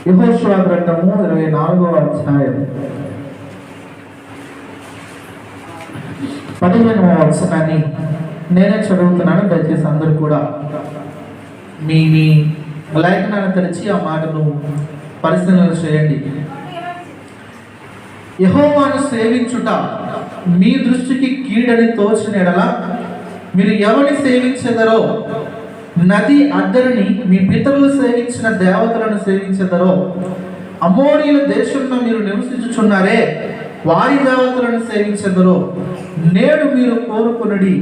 యెహోషువ గ్రంథము 24వ అధ్యాయం 15వ వచనాన్ని నేనే చదువుతున్నాను. దయచేసి అందరూ కూడా మీ మీ లేఖనాన్ని తెరిచి ఆ మాటను పరిశీలన చేయండి. యెహోవాను సేవించుట మీ దృష్టికి కీడని తోచిన ఎడల మీరు ఎవరిని సేవించెదరో, నది అద్దరిని మీ పితరులు సేవించిన దేవతలను సేవించెదరో, అమోరీయుల దేశంలో మీరు నివసించుచున్నారే వారి దేవతలను సేవించెదరో, నేడు మీరు కోరుకునడి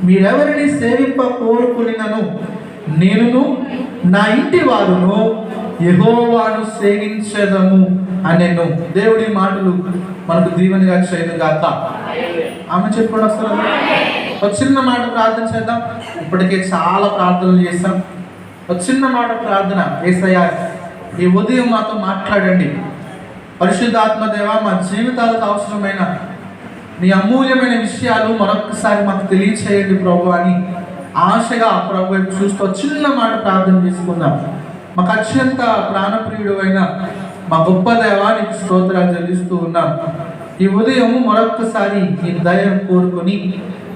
మీరెవరిని సేవింప కోరుకునినను నేనును నా ఇంటి వారును యెహోవాను సేవించెదము అనెను. దేవుడి మాటలు మనకు దీవెనగా చేయను గాక. ఆమె చెప్పుకోండి వస్తారు. ఒక చిన్న మాట ప్రార్థన చేద్దాం. ఇప్పటికే చాలా ప్రార్థనలు చేస్తాం. ఒక చిన్న మాట ప్రార్థన. యేసయ్యా, ఈ ఉదయం మాతో మాట్లాడండి. పరిశుద్ధాత్మ దేవ, మా జీవితాలకు అవసరమైన నీ అమూల్యమైన విషయాలు మరొకసారి మాకు తెలియచేయండి ప్రభు అని ఆశగా ప్రభు చూస్తూ చిన్న మాట ప్రార్థన చేసుకుందాం. మాకు అత్యంత ప్రాణప్రియుడు అయిన మా గొప్ప దేవా, నీకు స్తోత్రాలు చెల్లిస్తూ ఉన్నాం. ఈ ఉదయం మరొకసారి నీ దయ కోరుకొని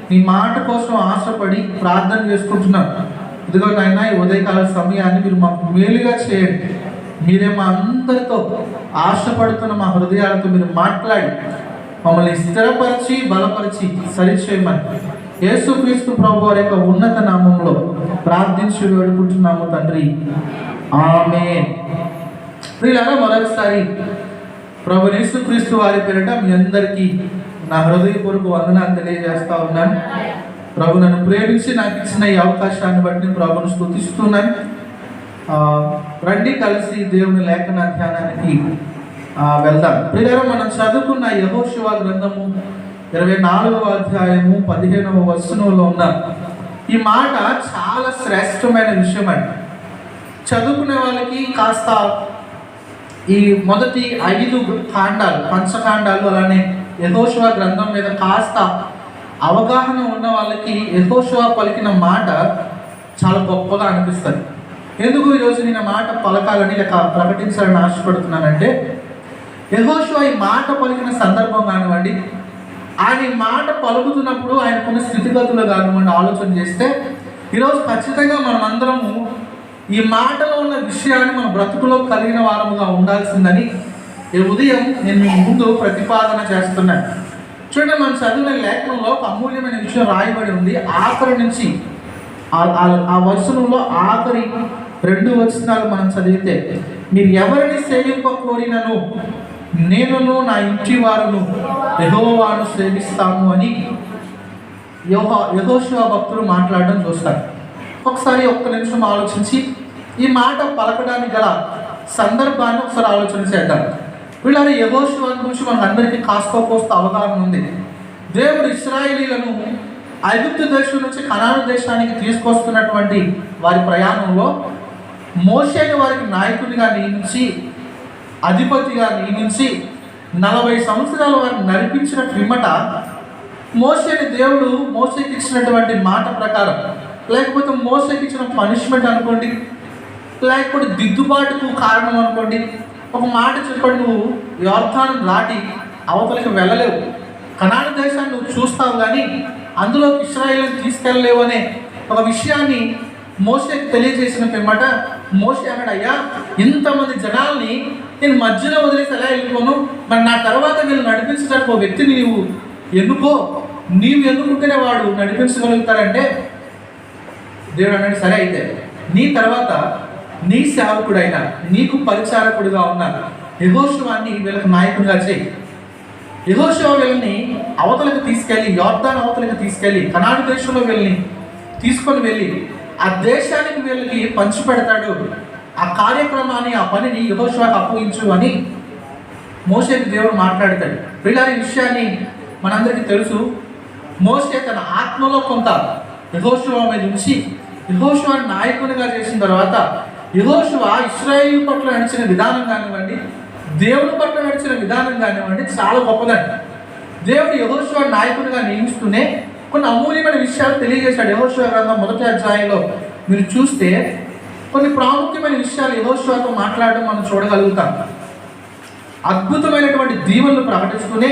నీ మాట కోసం ఆశపడి ప్రార్థన చేసుకుంటున్నాం. ఇదిగో నాయన, ఈ ఉదయకాల సమయాన్ని మీరు మాకు మేలుగా చేయండి. మీరే మా అందరితో ఆశపడుతున్న మా హృదయాలతో మీరు మాట్లాడి మమ్మల్ని స్థిరపరిచి బలపరిచి సరిచేయమని యేసుక్రీస్తు ప్రభు వారి యొక్క ఉన్నత నామంలో ప్రార్థించి వేడుకుంటున్నాము తండ్రి, ఆమేన్. ప్రియులారా, మరొకసారి ప్రభు యేసుక్రీస్తు వారి పేరిట మీ అందరికీ నా హృదయపూర్వక వందనాలు తెలియజేస్తా ఉన్నాను. ప్రభు నన్ను ప్రేమించి నాకు ఇచ్చిన ఈ అవకాశాన్ని బట్టి ప్రభును స్తుతిస్తున్నాను. రండి కలిసి దేవుని లేఖన ధ్యానానికి వెళ్దాం. ప్రియులారా, మనం చదువుకున్న యెహోషువ గ్రంథము 24వ అధ్యాయము 15వ వచనంలో ఉన్న ఈ మాట చాలా శ్రేష్టమైన విషయం అండి. చదువుకునే వాళ్ళకి కాస్త ఈ మొదటి 5 కాండాలు, పంచకాండాలు, అలానే యెహోషువ గ్రంథం మీద కాస్త అవగాహన ఉన్న వాళ్ళకి యెహోషువ పలికిన మాట చాలా గొప్పగా అనిపిస్తుంది. ఎందుకు ఈరోజు నేను మాట పలకాలని లేక ప్రకటించాలని ఆశపడుతున్నానంటే, యెహోషువ ఈ మాట పలికిన సందర్భం కానివ్వండి, ఆయన ఈ మాట పలుకుతున్నప్పుడు ఆయనకున్న స్థితిగతులు కానివ్వండి ఆలోచన చేస్తే ఈరోజు ఖచ్చితంగా మనం అందరము ఈ మాటలో ఉన్న విషయాన్ని మన బ్రతుకులో కలిగిన వారముగా ఉండాల్సిందని ఈ ఉదయం నేను మీ ముందు ప్రతిపాదన చేస్తున్నాను. చూడండి, మనం చదివిన లేఖనంలో ఒక అమూల్యమైన విషయం రాయబడి ఉంది. ఆఖరి నుంచి ఆ వచనంలో ఆఖరి 2 వచనాలు మనం చదివితే, మీరు ఎవరిని సేవింప కోరినను నేనును నా ఇంటి వారును యెహోవాను సేవిస్తాము అని యెహోషువ భక్తులు మాట్లాడడం చూస్తారు. ఒకసారి ఒక్క నిమిషం ఆలోచించి ఈ మాట పలకడానికి గల సందర్భాన్ని ఒకసారి ఆలోచన చేద్దాం. వీళ్ళని యెహోషువ గురించి మనకు అందరికీ కోస్త అవగాహన ఉంది. దేవుడు ఇశ్రాయేలీలను ఐగుప్తు దేశం నుంచి కనాను దేశానికి తీసుకొస్తున్నటువంటి వారి ప్రయాణంలో మోషేని వారికి నాయకునిగా నియమించి, అధిపతిగా నియమించి 40 సంవత్సరాలు వారిని నడిపించిన పిమ్మట మోషేని దేవుడు మోషేకి ఇచ్చినటువంటి మాట ప్రకారం, లేకపోతే మోషేకి ఇచ్చిన పనిష్మెంట్ అనుకోండి, లేకపోతే దిద్దుబాటుకు కారణం అనుకోండి, ఒక మాట చెప్పండి, నువ్వు యొర్దాను దాటి అవతలకి వెళ్ళలేవు, కనాను దేశాన్ని నువ్వు చూస్తావు కానీ అందులోకి ఇశ్రాయేలుని తీసుకెళ్ళలేవు అనే ఒక విషయాన్ని మోషేకి తెలియజేసిన పిమ్మట మోషే అన్నాడు, అయ్యా, ఇంతమంది జనాల్ని నేను మధ్యలో వదిలేసి ఎలా వెళ్ళిపోను, మరి నా తర్వాత వీళ్ళు నడిపించడానికి ఒక వ్యక్తిని నీవు ఎన్నుకో, నీవు ఎన్నుకుంటేనే వాడు నడిపించగలుగుతారంటే దేవుడు అన్నాడు, సరే అయితే నీ తర్వాత నీ సేవకుడైన నీకు పరిచారకుడుగా ఉన్న యెహోషువాని వీళ్ళకి నాయకుడిగా చేయి. యెహోషువ వీళ్ళని అవతలకు తీసుకెళ్ళి, యొర్దాను అవతలకు తీసుకెళ్ళి కనాను దేశంలో వీళ్ళని తీసుకొని వెళ్ళి ఆ దేశానికి వీళ్ళకి పంచి పెడతాడు. ఆ కార్యక్రమాన్ని, ఆ పనిని యెహోషువకు అప్పగించు అని మోషేకి దేవుడు మాట్లాడతాడు. వీళ్ళని విషయాన్ని మనందరికీ తెలుసు. మోషే తన ఆత్మలో కొంత యెహోషువ మీద ఉంచి యెహోషువని నాయకునిగా చేసిన తర్వాత యెహోషువ ఇశ్రాయేలు పట్ల నడిచిన విధానం కానివ్వండి, దేవుని పట్ల నడిచిన విధానం కానివ్వండి చాలా గొప్పదండి. దేవుడు యెహోషువ నాయకునిగా నియమిస్తూనే కొన్ని అమూల్యమైన విషయాలు తెలియజేశాడు. యెహోషువ గ్రంథం 1వ అధ్యాయంలో మీరు చూస్తే కొన్ని ప్రాముఖ్యమైన విషయాలు యెహోషువతో మాట్లాడడం మనం చూడగలుగుతాం. అద్భుతమైనటువంటి దీవెనలు ప్రకటిస్తూనే,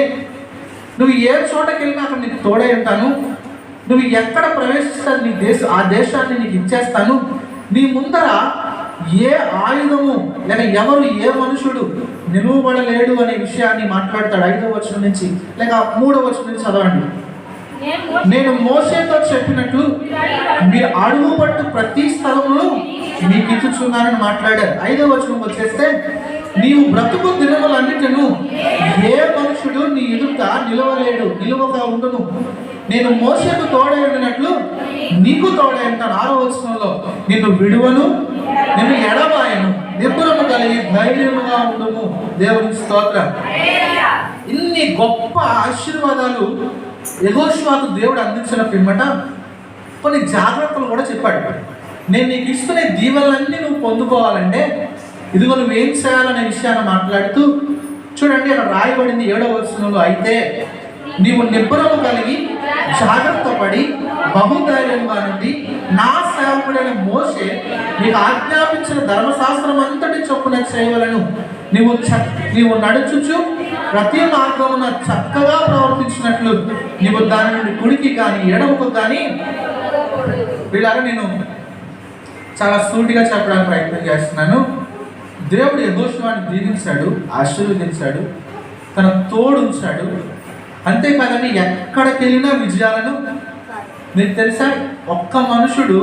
నువ్వు ఏ చోటకి వెళ్ళినా అక్కడ నీకు తోడై ఉంటాను, నువ్వు ఎక్కడ ప్రవేశిస్తాను నీ ఆ దేశాన్ని నీకు ఇచ్చేస్తాను, నీ ముందర ఏ ఆయుధము లేక ఎవరు ఏ మనుషుడు నిలువబడలేడు అనే విషయాన్ని మాట్లాడతాడు. 5వ వచనం నుంచి లేక 3వ వచనం నుంచి చదవండి. నేను మోషేతో చెప్పినట్లు మీరు అడుగు పట్టు ప్రతి స్థలంలో మీకు ఇచ్చుచున్నానని మాట్లాడారు. 5వ వచనం వచ్చేస్తే, నీవు బ్రతుకు దినములన్నిటిను ఏ మనుషుడు నీ ఎదుట నిలువగా ఉండును, నేను మోషేకు తోడై ఉండినట్లు నీకు తోడై ఉంటాను. 6వ వచనంలో, నిన్ను విడువను, నిన్ను ఎడబాయను, నిబ్బరము కలిగి ధైర్యముగా ఉండుము. దేవుని స్తోత్రం. ఇన్ని గొప్ప ఆశీర్వాదాలు యెహోషువకు దేవుడు అందించిన పిమ్మట కొన్ని జాగ్రత్తలు కూడా చెప్పాడు. నేను నీకు ఇస్తున్న దీవెనలన్నీ నువ్వు పొందుకోవాలంటే ఇదిగో నువ్వేం చేయాలనే విషయాన్ని మాట్లాడుతూ చూడండి, అక్కడ రాయబడింది 7వ వచనంలో, అయితే నీవు నిబ్బరము కలిగి జాగ్రత్త పడి బహుధైర్యంగా నుండి నా సేవకుడైన మోషే నీకు ఆజ్ఞాపించిన ధర్మశాస్త్రం అంతటి చొప్పున చేయవలను. నీవు నడుచుచు ప్రతి మార్గమున చక్కగా ప్రవర్తించినట్లు నీవు దాని నుండి కుడికి కానీ ఎడమకు కానీ. వీళ్ళని నేను చాలా సూటిగా చెప్పడానికి ప్రయత్నం చేస్తున్నాను. దేవుడు యెహోషువను దీవించాడు, ఆశీర్వదించాడు, తన తోడు ఉంచాడు. అంతేకాదని ఎక్కడికి వెళ్ళినా విజయాలను. మీకు తెలుసా, ఒక్క మనుషుడు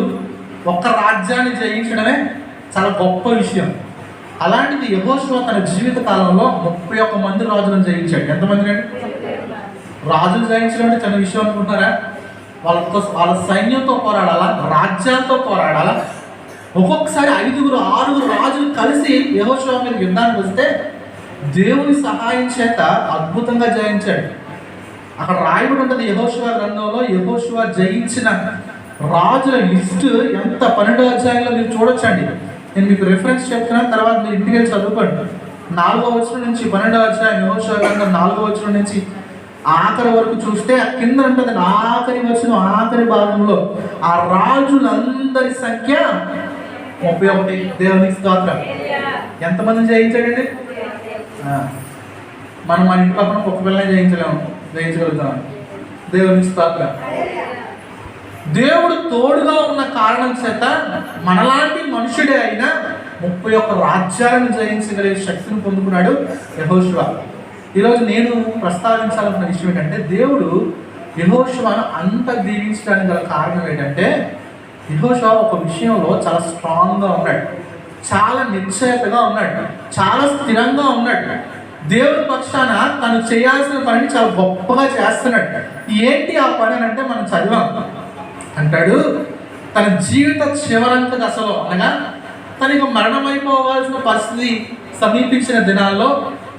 ఒక్క రాజ్యాన్ని జయించడమే చాలా గొప్ప విషయం. అలాంటిది యెహోషువ తన జీవిత కాలంలో 31 మంది రాజులను జయించాడు. ఎంతమంది అండి? రాజులు జయించడం అంటే చిన్న విషయం అనుకుంటున్నారా? వాళ్ళ సైన్యంతో పోరాడాలా, రాజ్యాలతో పోరాడాలా. ఒక్కొక్కసారి 5గురు 6గురు రాజులు కలిసి యెహోషువ మీద యుద్ధానికి వస్తే దేవుని సహాయం చేత అద్భుతంగా జయించాడు. అక్కడ రాయబడి ఉంటుంది యెహోషువ గ్రంథంలో, యెహోషువ జయించిన రాజుల లిస్టు ఎంత 12వ అధ్యాయంలో మీరు చూడొచ్చండి. నేను మీకు రిఫరెన్స్ చెప్తున్నాను, తర్వాత మీరు ఇంటికి వెళ్ళి చదువుకోండి. 4వ వచనం నుంచి 12వ అధ్యాయం యెహోషువ గ్రంథం 4వ వచనం నుంచి ఆఖరి వరకు చూస్తే ఆ కింద ఉంటుంది ఆఖరి వచనం, ఆఖరి భాగంలో ఆ రాజులందరి సంఖ్య 31. దేవునికి స్తోత్రం. ఎంతమందిని జయించాడండి? మనం మన ఇంటి పక్కన ఒక్క పిల్లని జయించగలుగుతాం. దేవునికి స్తోత్రం. దేవుడు తోడుగా ఉన్న కారణం చేత మనలాంటి మనుషుడే అయినా 31 రాజ్యాలను జయించగలిగే శక్తిని పొందుకున్నాడు యెహోషువ. ఈరోజు నేను ప్రస్తావించాలనుకున్న విషయం ఏంటంటే, దేవుడు యెహోషువను అంత దీవించడానికి గల కారణం ఏంటంటే, యెహోషువ ఒక విషయంలో చాలా స్ట్రాంగ్గా ఉన్నాడు, చాలా నిశ్చయతగా ఉన్నాడు, చాలా స్థిరంగా ఉన్నాడు. దేవుడి పక్షాన తను చేయాల్సిన పనిని చాలా గొప్పగా చేస్తున్నాడు. ఏంటి ఆ పని అని అంటే మనం చదివాం. అంటాడు, తన జీవిత చివరంత దశలో అనగా తనకు మరణమైపోవాల్సిన పరిస్థితి సమీపించిన దినాల్లో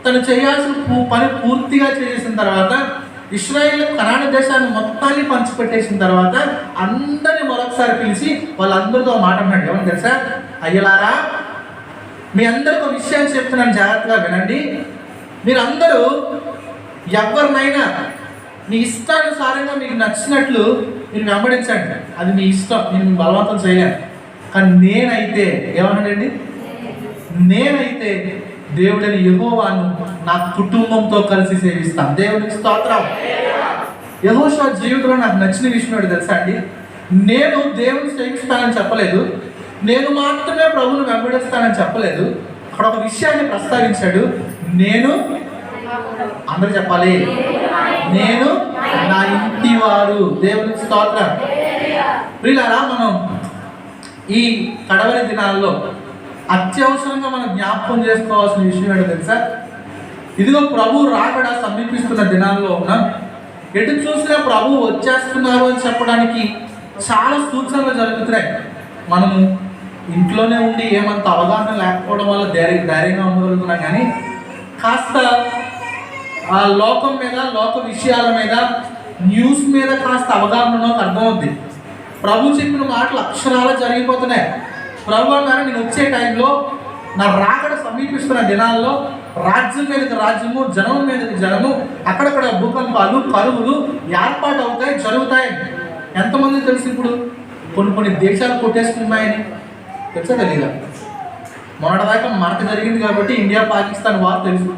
తను చేయాల్సిన పని పూర్తిగా చేసిన తర్వాత, ఇశ్రాయేలు కనాను దేశాన్ని మొత్తాన్ని పంచిపెట్టేసిన తర్వాత అందరిని మరొకసారి పిలిచి వాళ్ళందరితో మాట అన్నాడు. ఏమని తెలుసా? అయ్యలారా, మీ అందరికీ ఒక విషయాన్ని చెప్తున్నాను, జాగ్రత్తగా వినండి. మీరందరూ ఎవరినైనా మీ ఇష్టానుసారంగా మీకు నచ్చినట్లు మీరు వెంబడించండి, అది మీ ఇష్టం, నేను బలవంతం చేయలేను. కానీ నేనైతే ఏమన్నాడండి? నేనైతే దేవుడిని యెహోవాను నా కుటుంబంతో కలిసి సేవిస్తాను. దేవునికి స్తోత్రం. యెహోషువ జీవితంలో నాకు నచ్చిన విషయం ఏంటో తెలుసా అండి? నేను దేవుని సేవిస్తానని చెప్పలేదు, నేను మాత్రమే ప్రభువును వెంబడిస్తానని చెప్పలేదు. అక్కడ ఒక విషయాన్ని ప్రస్తావించాడు. నేను, అందరూ చెప్పాలి, నేను నా ఇంటి వారు. దేవునికి స్తోత్రం. ప్రియులారా, మనం ఈ కడవరి దినాల్లో అత్యవసరంగా మనం జ్ఞాపకం చేసుకోవాల్సిన విషయం ఏంటో తెలుసా? ఇదిగో ప్రభు రాకడ సమీపిస్తున్న దినాల్లో ఉన్నాం. ఎటు చూసినా ప్రభు వచ్చేస్తున్నారు అని చెప్పడానికి చాలా సూచనలు జరుగుతున్నాయి. మనము ఇంట్లోనే ఉండి ఏమంత అవగాహన లేకపోవడం వల్ల ధైర్యంగా ఉండగలుగుతున్నాం. కానీ కాస్త ఆ లోకం మీద, లోక విషయాల మీద, న్యూస్ మీద కాస్త అవగాహన ఉన్నది అర్థమవుద్ది. ప్రభు చెప్పిన మాటలు అక్షరాలు జరిగిపోతున్నాయి. ప్రభు అన్నారు, నేను వచ్చే టైంలో, నా రాకడ సమీపిస్తున్న దినాల్లో రాజ్యం మీదకి రాజ్యము, జనం మీదకి జనము, అక్కడక్కడ భూకంపాలు, కరువులు ఏర్పాటు అవుతాయి, జరుగుతాయని ఎంతమంది తెలుసు? ఇప్పుడు కొన్ని దేశాలు కొట్టేసుకున్నాయని. తెలుసా తెలీదా? మొన్నటిదాకా మనకు జరిగింది కాబట్టి ఇండియా పాకిస్తాన్ వార్ తెలుసు.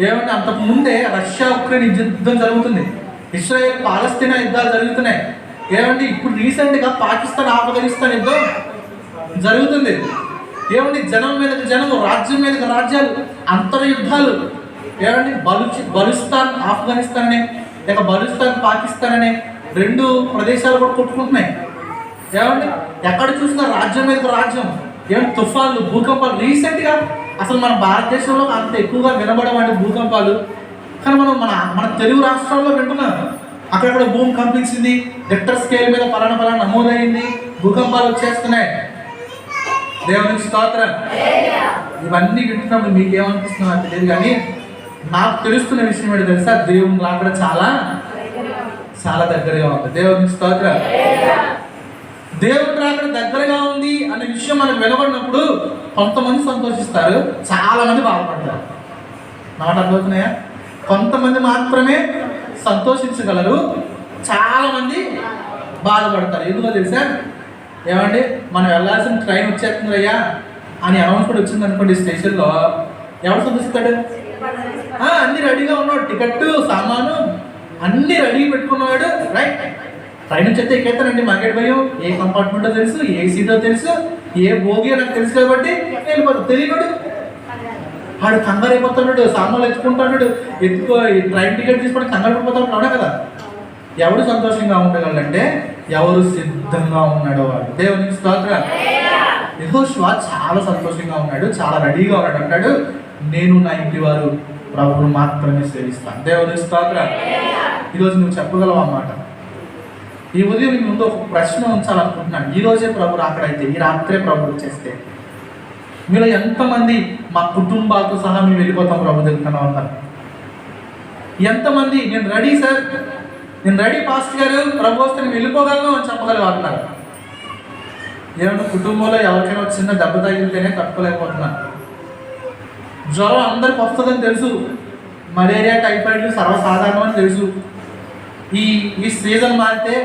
ఏమంటే అంతకు ముందే రష్యా ఉక్రెయిన్ యుద్ధం జరుగుతుంది, ఇస్రాయేల్ పాలస్తీనా యుద్ధాలు జరుగుతున్నాయి. ఏమంటే ఇప్పుడు రీసెంట్గా పాకిస్తాన్ ఆఫ్ఘనిస్తాన్ యుద్ధం జరుగుతుంది. ఏమండి జనం మీదకి జనము, రాజ్యం మీదకి రాజ్యాలు, అంతర్యుద్ధాలు. ఏమండి బలుస్తాన్ ఆఫ్ఘనిస్తాన్ అనే, లేక బలుస్తాన్ పాకిస్తాన్ అనే 2 ప్రదేశాలు కూడా కొట్టుకుంటున్నాయి. ఏమండి ఎక్కడ చూసినా రాజ్యం మీదకి రాజ్యం. ఏమంటే తుఫాన్లు, భూకంపాలు. రీసెంట్గా అసలు మన భారతదేశంలో అంత ఎక్కువగా వినబడవంటి భూకంపాలు, కానీ మన తెలుగు రాష్ట్రాల్లో వింటున్నాం. అక్కడక్కడ భూమి కంపించింది, రిక్టర్ స్కేల్ మీద పలానా నమోదైంది, భూకంపాలు వచ్చేస్తున్నాయి. దేవునికి స్తోత్రం. ఇవన్నీ వింటున్నప్పుడు మీకేమనిపిస్తుందో నాకు తెలియదు, కానీ నాకు తెలుస్తున్న విషయం ఏంటో తెలుసా? దేవుని రాకడ చాలా చాలా దగ్గరగా ఉంది. దేవునికి స్తోత్రం. దేవుని రాకడ దగ్గరగా ఉంది అనే విషయం మనకు వినబడినప్పుడు కొంతమంది సంతోషిస్తారు, చాలా మంది బాధపడతారు. మాట అర్థమవుతున్నాయా? కొంతమంది మాత్రమే సంతోషించగలరు, చాలా మంది బాధపడతారు. ఎందుకో తెలుసా? ఏమండి మనం వెళ్ళాల్సిన ట్రైన్ వచ్చేస్తుంది అయ్యా అని అనౌన్స్మెంట్ వచ్చింది అనుకోండి, స్టేషన్లో ఎవరు సంతోషిస్తాడు? అన్నీ రెడీగా ఉన్నాడు, టికెట్, సామాను అన్నీ రెడీ పెట్టుకున్నాడు. రైట్, ట్రైన్ నుంచి అయితే ఎక్కేస్తానండి, మార్కెట్ భయం, ఏ కంపార్ట్మెంటో తెలుసు, ఏ సీటో తెలుసు, ఏ భోగియో నాకు తెలుసు కాబట్టి వెళ్ళిపోతాడు. తెలియడు, వాడు కంగారు అయిపోతున్నాడు, సామాన్లు ఎత్తుకుంటున్నాడు, ట్రైన్ టికెట్ తీసుకొని కంగారు పడిపోతాడు. అవునా కదా? ఎవడు సంతోషంగా ఉండగలంటే ఎవరు సిద్ధంగా ఉన్నాడో వాడు. దేవునికి స్తోత్రం. యెహోషువ చాలా సంతోషంగా ఉన్నాడు, చాలా రెడీగా ఉన్నాడు. అంటాడు, నేను నా ఇంటి వారు ప్రభువును మాత్రమే సేవిస్తాను. దేవునికి స్తోత్రం. ఈరోజు నువ్వు చెప్పగలవు అన్నమాట. ఈ ఉదయం నీ ముందు ఒక ప్రశ్న ఉంచాలనుకుంటున్నాను. ఈరోజే ప్రభు రాకడైతే, ఈ రాత్రే ప్రభు వచ్చేస్తే మీరు ఎంతమంది మా కుటుంబాలతో సహా మేము వెళ్ళిపోతాం ప్రభు దగ్గర ఉన్నారు? ఎంతమంది నేను రెడీ సార్, నేను రెడీ పాస్టర్ గారు, ప్రభు వస్తే నేను వెళ్ళిపోగలను అని చెప్పగలరు అంటున్నారు. ఏమన్నా కుటుంబంలో ఎవరికైనా చిన్న దెబ్బ తగిలితేనే తట్టుకోలేకపోతున్నారు. జ్వరం అందరికి వస్తుందని తెలుసు, మలేరియా, టైఫాయిడ్ సర్వసాధారణం అని తెలుసు. ఈ సీజన్ మారితే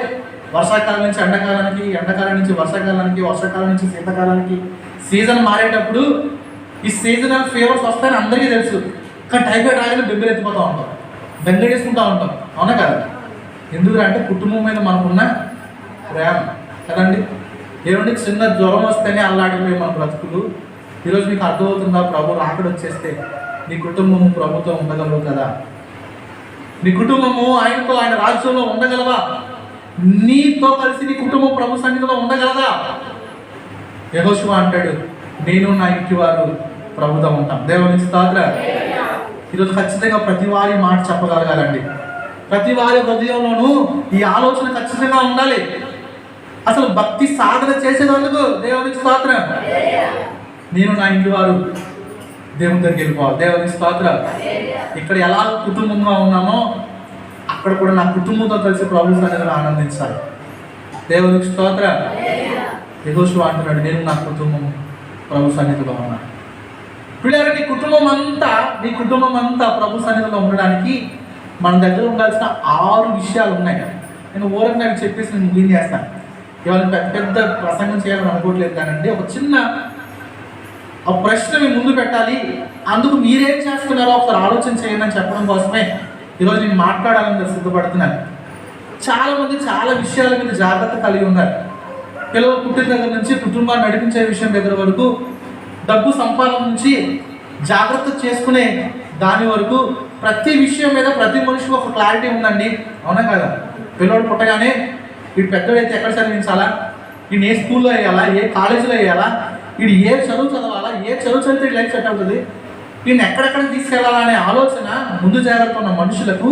వర్షాకాలం నుంచి ఎండాకాలానికి, ఎండాకాలం నుంచి వర్షాకాలానికి, వర్షాకాలం నుంచి శీతాకాలానికి సీజన్ మారేటప్పుడు ఈ సీజనల్ ఫీవర్స్ వస్తాయని అందరికీ తెలుసు. కానీ టైఫాయిడ్ రాగానే బెంబేలు ఎత్తిపోతూ ఉంటాం, బెంగడేసుకుంటూ ఉంటాం. అవునా కదా? ఎందుకంటే కుటుంబం మీద మనకున్న ప్రేమ కదండి. ఏమంటే చిన్న జ్వరం వస్తేనే అల్లాడిపోయి మన బ్రతుకులు. ఈరోజు మీకు అర్థమవుతుందా? ప్రభు రాకడ వచ్చేస్తే నీ కుటుంబము ప్రభుత్వం ఉండగలవు కదా? నీ కుటుంబము ఆయనతో, ఆయన రాజ్యంలో ఉండగలవా? నీతో కలిసి నీ కుటుంబం ప్రభు సన్నిధిలో ఉండగలదా? యెహోషువ అంటాడు, నేను నా ఇంటి వారు ప్రభుతో ఉంటాం. దేవునికి స్తోత్రం. ఈరోజు ఖచ్చితంగా ప్రతి వారి మాట చెప్పగలగాలండి. ప్రతి వారి హృదయంలోనూ ఈ ఆలోచన ఖచ్చితంగా ఉండాలి. అసలు భక్తి సాధన చేసేందుకు దేవునికి స్తోత్రం. నేను నా ఇంటి వారు దేవుని దగ్గరికి వెళ్ళిపోవాలి. దేవునికి స్తోత్రం. ఇక్కడ ఎలా కుటుంబంగా ఉన్నామో అక్కడ కూడా నా కుటుంబంతో కలిసి ప్రభు సన్నిధిలో ఆనందించాలి. దేవునికి స్తోత్రం. యెహోషువ అంటున్నాడు, నేను నా కుటుంబం ప్రభు సన్నిధిలో ఉన్నాను. పిల్లలు నీ కుటుంబం అంతా ప్రభు సన్నిధిలో ఉండడానికి మన దగ్గర ఉండాల్సిన 6 విషయాలు ఉన్నాయి. నేను ఊరంగా చెప్పేసి నేను ముగించేస్తాను చేస్తాను. ఇవాళ పెద్ద ప్రసంగం చేయాలని అనుకోవట్లేదు, కానండి ఒక చిన్న ప్రశ్న మీ ముందు పెట్టాలి. అందుకు మీరేం చేస్తున్నారో ఒకసారి ఆలోచన చేయండి అని చెప్పడం కోసమే ఈరోజు నేను మాట్లాడాలని సిద్ధపడుతున్నాను. చాలామంది చాలా విషయాల మీద జాగ్రత్త కలిగి ఉన్నారు. పిల్లలు పుట్టిన దగ్గర నుంచి కుటుంబాన్ని నడిపించే విషయం దగ్గర వరకు, డబ్బు సంపాదన నుంచి జాగ్రత్త చేసుకునే దాని వరకు ప్రతి విషయం మీద ప్రతి మనిషికి ఒక క్లారిటీ ఉందండి. అవునా కదా? పిల్లడు పుట్టగానే వీడు పెద్దోడైతే ఎక్కడ చదివించాలా, వీడిని ఏ స్కూల్లో వేయాలా, ఏ కాలేజీలో వేయాలా, వీడు ఏ చదువు చదవాలా, ఏ చదువు చదివితే లైఫ్ సెట్ అవుతుంది, వీడిని ఎక్కడెక్కడ తీసుకెళ్లాలా అనే ఆలోచన ముందు జాగ్రత్త ఉన్న మనుషులకు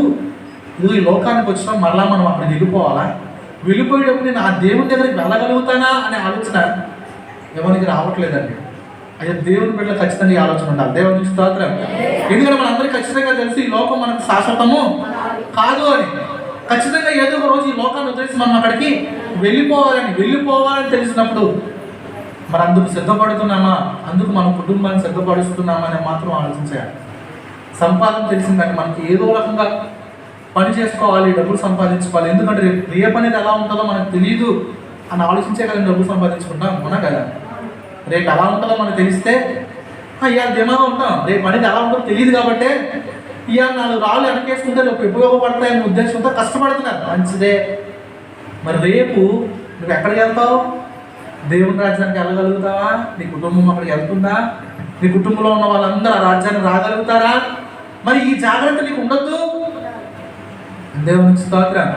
ఇది ఈ లోకానికి వచ్చినా మరలా మనం అక్కడికి వెళ్ళిపోవాలా, వెళ్ళిపోయేటప్పుడు నేను ఆ దేవుని దగ్గరికి వెళ్ళగలుగుతానా అనే ఆలోచన ఎవరికి రావట్లేదండి. అయ్యో దేవుని బిడ్డలో ఖచ్చితంగా ఈ ఆలోచన ఉండాలి. దేవునికి స్తోత్రం. ఎందుకంటే మనందరికీ ఖచ్చితంగా తెలిసి ఈ లోకం మనకు శాశ్వతము కాదు అని. ఖచ్చితంగా ఏదో ఒక రోజు ఈ లోకాన్ని వదిలేసి మనం అక్కడికి వెళ్ళిపోవాలని తెలిసినప్పుడు మరి అందుకు సిద్ధపడుతున్నామా, అందుకు మన కుటుంబాన్ని సిద్ధపడుతున్నామా అని మాత్రం ఆలోచించాలి. సంపాదన తెలిసిందని మనకి ఏదో రకంగా పని చేసుకోవాలి, డబ్బులు సంపాదించుకోవాలి. ఎందుకంటే రేపు అనేది ఎలా ఉంటుందో మనకు తెలియదు అని ఆలోచించే కదా డబ్బులు సంపాదించుకుంటాం. అవునా కదా? రేపు ఎలా ఉంటుందో మనకు తెలిస్తే ఇవాళ ధీమాగా ఉంటాం. రేపు అనేది ఎలా ఉంటుందో తెలియదు కాబట్టి ఇవాళ 4 రాళ్ళు వెనకేసుకుంటే రేపు ఉపయోగపడతాయనే ఉద్దేశంతో కష్టపడుతున్నారు. మంచిదే. మరి రేపు నువ్వు ఎక్కడికి వెళ్తావు? దేవుని రాజ్యానికి వెళ్ళగలుగుతావా? నీ కుటుంబం అక్కడికి వెళ్తుందా? నీ కుటుంబంలో ఉన్న వాళ్ళందరూ ఆ రాజ్యాన్ని రాగలుగుతారా? మరి ఈ జాగ్రత్త నీకు ఉండొద్దు. దేవునికి స్తోత్రం.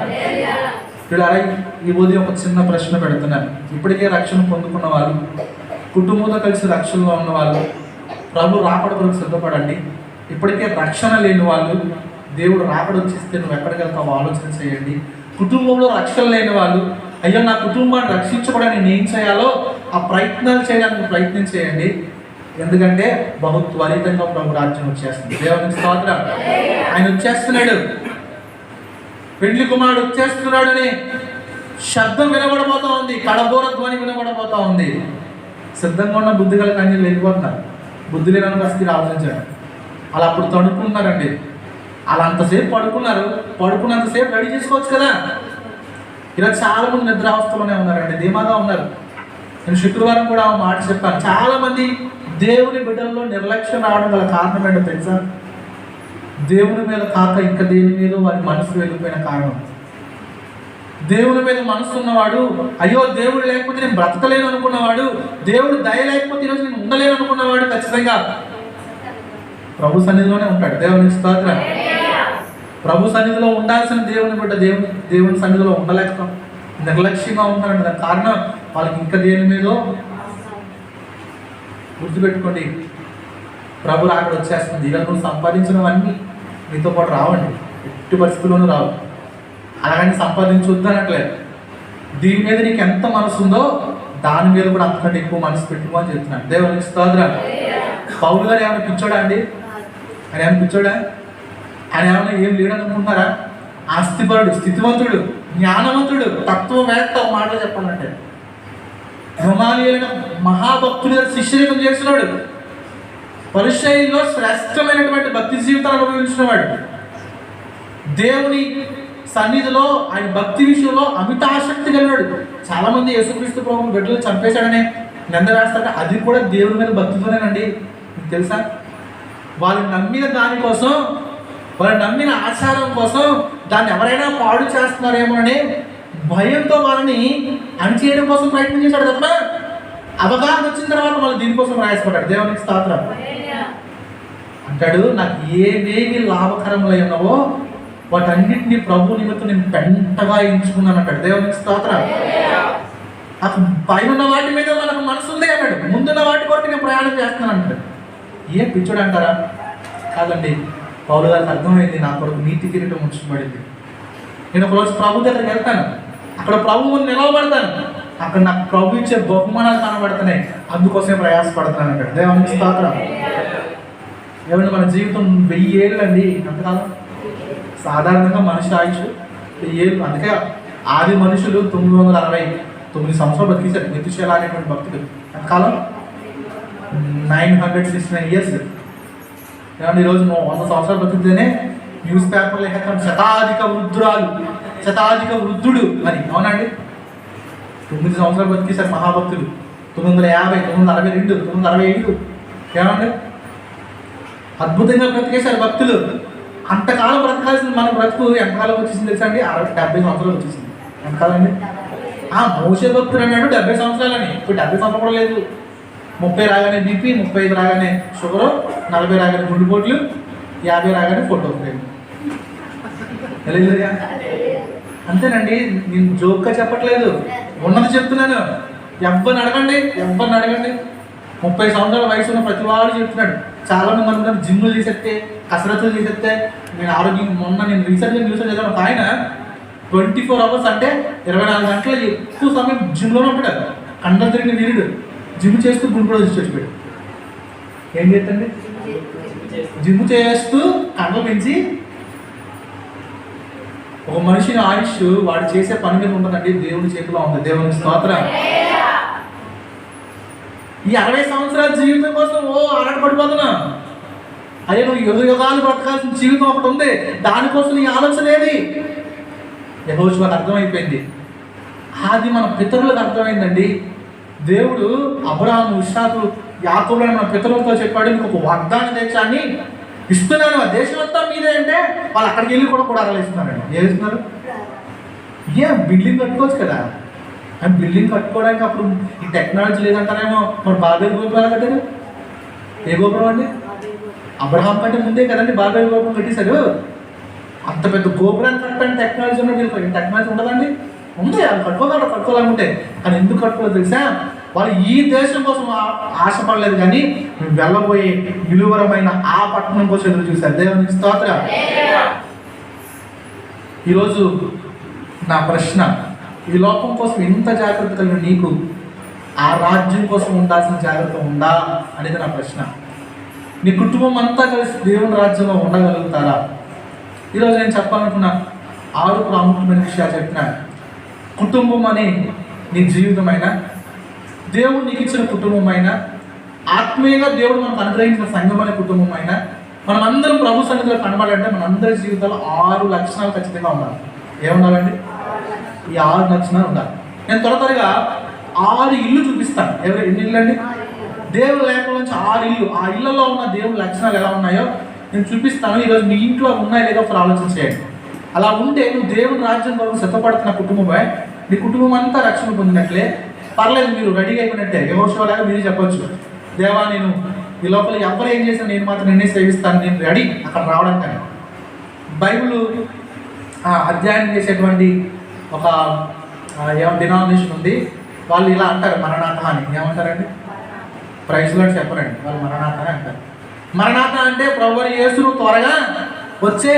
వీళ్ళ ఈ ఉదయం ఒక చిన్న ప్రశ్న పెడుతున్నాను. ఇప్పటికే రక్షణ పొందుకున్న వాళ్ళు, కుటుంబంతో కలిసి రక్షణలో ఉన్న వాళ్ళు, ప్రభు రాకడ కొరకు సిద్ధపడండి. ఇప్పటికే రక్షణ లేని వాళ్ళు, దేవుడు రాకడ వచ్చేస్తే నువ్వు ఎక్కడికి వెళ్తావు ఆలోచన చేయండి. కుటుంబంలో రక్షణ లేని వాళ్ళు, అయ్యో నా కుటుంబాన్ని రక్షించుకోవడానికి నేను ఏం చేయాలో ఆ ప్రయత్నాలు చేయడానికి ప్రయత్నం చేయండి. ఎందుకంటే బహు త్వరితంగా ప్రభు రాజ్యం వచ్చేస్తుంది. దేవునికి స్తోత్రం. ఆయన వచ్చేస్తున్నాడు. పెండ్లి కుమారుడు వచ్చేస్తున్నాడని శబ్దం వినబడబోతా ఉంది. కడబోర ధ్వని వినబడబోతా ఉంది. సిద్ధంగా ఉన్న బుద్ధి గల కన్యలు వెళ్ళిపోతున్నారు. బుద్ధి లేని పరిస్థితి ఆలోచించాడు. అలా అప్పుడు తడుపుకున్నారండి. అలా అంతసేపు పడుకున్నారు. పడుకున్నంతసేపు రెడీ చేసుకోవచ్చు కదా. ఇలా చాలా మంది నిద్రావస్థలోనే ఉన్నారండి, ధీమాగా ఉన్నారు. నేను శుక్రవారం కూడా ఆ మాట చెప్పాను. చాలా మంది దేవుని బిడ్డల్లో నిర్లక్ష్యం రావడం గల కారణం ఏంటో తెలుసా? దేవుని మీద కాక ఇంకా దేని మీద వారి మనసు వెళ్ళిపోయిన కారణం. దేవుని మీద మనసు ఉన్నవాడు, అయ్యో దేవుడు లేకపోతే నేను బ్రతకలేను అనుకున్నవాడు, దేవుడు దయ లేకపోతే ఈరోజు నేను ఉండలేను అనుకున్నవాడు ఖచ్చితంగా ప్రభు సన్నిధిలోనే ఉంటాడు. దేవునికి స్తోత్రం. ప్రభు సన్నిధిలో ఉండాల్సిన దేవుని బిడ్డ దేవుని సన్నిధిలో ఉండలేక నిర్లక్ష్యంగా ఉన్నారండి. దాని కారణం వాళ్ళకి ఇంకా దేని మీదో. గుర్తుపెట్టుకోండి, ప్రభు రాకడ వచ్చేస్తుంది. ఇలా నువ్వు సంపాదించినవన్నీ నీతో పాటు రావండి, ఎట్టి పరిస్థితుల్లోనూ రావు. అలాగని సంపాదించొద్దు అనట్లేదు. దీని మీద నీకు ఎంత మనసు ఉందో దాని మీద కూడా అంతకంటే ఎక్కువ మనసు పెట్టుకో అని చెప్తున్నాను. దేవునికి స్తోత్రం. పౌలు గారు ఏమైనా పిచ్చోడా అండి? ఆయన ఏమైనా పిచ్చోడా? ఆయన ఏమైనా ఏం లేడనుకుంటున్నారా? ఆస్తిపరుడు, స్థితివంతుడు, జ్ఞానవంతుడు, తత్వవేత్త. ఒక మాటలో చెప్పాలంటే గమాలీయులైన మహాభక్తులు శిష్యరికం చేస్తున్నాడు. పరిచర్యలో శ్రేష్టమైనటువంటి భక్తి జీవితాలు అనుభవించినవాడు. దేవుని సన్నిధిలో ఆయన భక్తి విషయంలో అమిత ఆసక్తి కలిగినాడు. చాలా మంది యేసుక్రీస్తు ప్రభువుని బిడ్డలు చంపేశాడనే నింద వేస్తారంటే అది కూడా దేవుని మీద భక్తితోనేనండి. మీకు తెలుసా? వాళ్ళు నమ్మిన దానికోసం, వాళ్ళు నమ్మిన ఆచారం కోసం దాన్ని ఎవరైనా పాడు చేస్తున్నారేమో అని భయంతో వాళ్ళని అణిచేయడం కోసం ప్రయత్నం చేశాడు తప్ప అవగాహన వచ్చిన తర్వాత వాళ్ళు దీనికోసం ప్రయాసపడ్డాడు. దేవునికి స్తోత్రం. అంటాడు, నాకు ఏవేవి లాభకరములై ఉన్నావో వాటన్నిటిని ప్రభు నిమిత్తం నేను పెంటగా ఎంచుకున్నాను అంటాడు. దేవునికి స్తోత్రం. నాకు పైన ఉన్న వాటి మీద మనకు మనసు ఉంది అన్నాడు. ముందున్న వాటి కొరకు నేను ప్రయాణం చేస్తున్నాను అంటాడు. ఏం పిచ్చుడు అంటారా? కాదండి, పౌలు గారికి అర్థమైంది, నా కొరకు నీతి కిరీటం ఉంచబడింది. నేను ఒకరోజు ప్రభు దగ్గరికి వెళ్తాను, అక్కడ ప్రభు ముందు నిలవబడతాను, అక్కడ నాకు ప్రభు ఇచ్చే బహుమానాలు కనబడుతున్నాయి, అందుకోసమే ప్రయాసపడుతున్నాను అంటాడు. దేవునికి స్తోత్రం. ఏమంటే మన జీవితం 1000 ఏళ్ళు అండి. ఎంతకాలం? సాధారణంగా మనిషి ఆయుష్ 1000 ఏళ్ళు. అందుకే ఆది మనుషులు 969 సంవత్సరాలు బతికేశారు. మెతుషేల అనేటువంటి భక్తుడు ఎంతకాలం? 969 ఇయర్స్. ఏమంటే ఈరోజు 100 సంవత్సరాలు బతికితేనే న్యూస్ పేపర్లో ఎక్కడ శతాధిక వృద్ధురాలు, శతాధిక వృద్ధుడు అని. అవునండి, 9 సంవత్సరాలు బతికేశారు మహాభక్తులు. 950, 962, 965. ఏమండి అద్భుతంగా బ్రతికేశారు భక్తులు. అంతకాలం బ్రతకాల్సిన మన బ్రతుకు ఎంతకాలం వచ్చేసింది తెలుసా అండి? 70 సంవత్సరాలు వచ్చేసింది. ఎంతకాలం అండి? మోసే భక్తులు అన్నాడు 70 సంవత్సరాలని. ఇప్పుడు 70 సంవత్సరాలు కూడా లేదు. 30 రాగానే బీపీ, 35 రాగానే షుగరు, 40 రాగానే గుండెపోట్లు, 50 రాగానే ఫోటో ఫ్రేమ్. అంతేనండి, నేను జోక్గా చెప్పట్లేదు, ఉన్నది చెప్తున్నాను. ఎవరిని అడగండి, 30 సంవత్సరాల వయసు ఉన్న ప్రతి వాడు చెప్తున్నాడు. చాలా మంది మనం జిమ్లు చేసేస్తే, కసరత్తులు చేసేస్తే నేను ఆరోగ్యం. మొన్న నేను రీసెంట్గా న్యూస్లో చదివాను, ఒక ఆయన 24 అవర్స్ అంటే 24 గంటలు ఎక్కువ సమయం జిమ్లోనే ఉంటాడు. కండ తిరిగిన వీరుడు జిమ్ చేస్తూ గుండె చచ్చిపోయాడు. ఏం చేస్తండి? జిమ్ చేస్తూ కండలు పెంచి. ఒక మనిషిని ఆయుష్ వాడు చేసే పని మీద ఉండదండి, దేవుని చేతిలో ఉంది. దేవుని స్తోత్రం. ఈ 60 సంవత్సరాల జీవితం కోసం ఆరాటపడిపోతున్నా. అయ్యే నువ్వు యుగాలు బ్రతకాల్సిన జీవితం ఒకటి ఉంది, దానికోసం నీ ఆలోచన ఏది? యెహోషువకు అర్థమైపోయింది. అది మన పితరులకు అర్థమైందండి. దేవుడు అబ్రహాము, ఇస్సాకు, యాకోబులను మన పితరులతో చెప్పాడు, నీకు ఒక వాగ్దాన దేశాన్ని ఇస్తున్నాను, ఆ దేశం అంతా మీదే అంటే వాళ్ళు అక్కడికి వెళ్ళి కూడా కూడారాలు ఇస్తున్నారండి. ఏం ఇస్తున్నారు? బిల్డింగ్ కట్టుకోవచ్చు కదా. అండ్ బిల్డింగ్ కట్టుకోవడానికి అప్పుడు ఈ టెక్నాలజీ లేదంటారేమో. మరి బాబేలు గోపురం ఎలా కట్టారు? ఏ గోపురం అండి? అబ్రహాం కంటే ముందే కదండి బాబేలు గోపురం కట్టేశారు. అంత పెద్ద గోపురాన్ని కట్టడానికి టెక్నాలజీ ఉన్నది. టెక్నాలజీ ఉండదండి? ఉంది. అది కట్టుకోవాలనుకుంటే. కానీ ఎందుకు కట్టుకోలేదు తెలుసా? వాళ్ళు ఈ దేశం కోసం ఆశపడలేదు, కానీ వెళ్ళబోయే విలువరమైన ఆ పట్టణం కోసం ఎదురు చూశారు. దేవునికి స్తోత్రం. ఈరోజు నా ప్రశ్న, ఈ లోకం కోసం ఎంత జాగ్రత్త కలిగిన నీకు ఆ రాజ్యం కోసం ఉండాల్సిన జాగ్రత్త ఉందా అనేది నా ప్రశ్న. నీ కుటుంబం అంతా కలిసి దేవుని రాజ్యంలో ఉండగలుగుతారా? ఈరోజు నేను చెప్పాలనుకున్న 6 ప్రాముఖ్యమైన విషయాలు చెప్పిన. కుటుంబం అనే నీ జీవితమైనా, దేవుడు నీకు ఇచ్చిన కుటుంబం అయినా, ఆత్మీయంగా దేవుడు మనకు అనుగ్రహించిన సంఘం అనే కుటుంబం అయినా, మనం అందరం ప్రభు సన్నిధిలో కనబడాలంటే మనందరి జీవితాల్లో 6 లక్షణాలు ఖచ్చితంగా ఉండాలి. ఏముండాలండి? ఈ 6 లక్షణాలు ఉండాలి. నేను త్వరగా 6 ఇల్లు చూపిస్తాను. ఎన్ని ఇల్లు అండి? దేవుని లేఖల నుంచి 6 ఇల్లు. ఆ ఇళ్లలో ఉన్న దేవుని లక్షణాలు ఎలా ఉన్నాయో నేను చూపిస్తాను. ఈరోజు మీ ఇంట్లో ఉన్నాయో లేదో ఒకసారి ఆలోచన చేయండి. అలా ఉంటే నువ్వు దేవుని రాజ్యం కోసం సిద్ధపడుతున్న కుటుంబమే, నీ కుటుంబం అంతా రక్షణ పొందినట్లే. పర్లేదు, మీరు రెడీ అయిపోయినట్టే. యెహోషువలాగా మీరు చెప్పొచ్చు, దేవా నేను ఈ లోపల ఎవరు ఏం చేసినా నేను మాత్రం నిన్నే సేవిస్తాను, నేను రెడీ అక్కడ రావడానికి. బైబిల్ అధ్యయనం చేసేటువంటి ఒక డినామినేషన్ ఉంది. వాళ్ళు ఇలా అంటారు, మరణాత అని. ఏమంటారండి? ప్రైజ్ కూడా చెప్పరండి, వాళ్ళు మరణాత అని అంటారు. మరణాత అంటే ప్రభువు యేసు త్వరగా వచ్చే.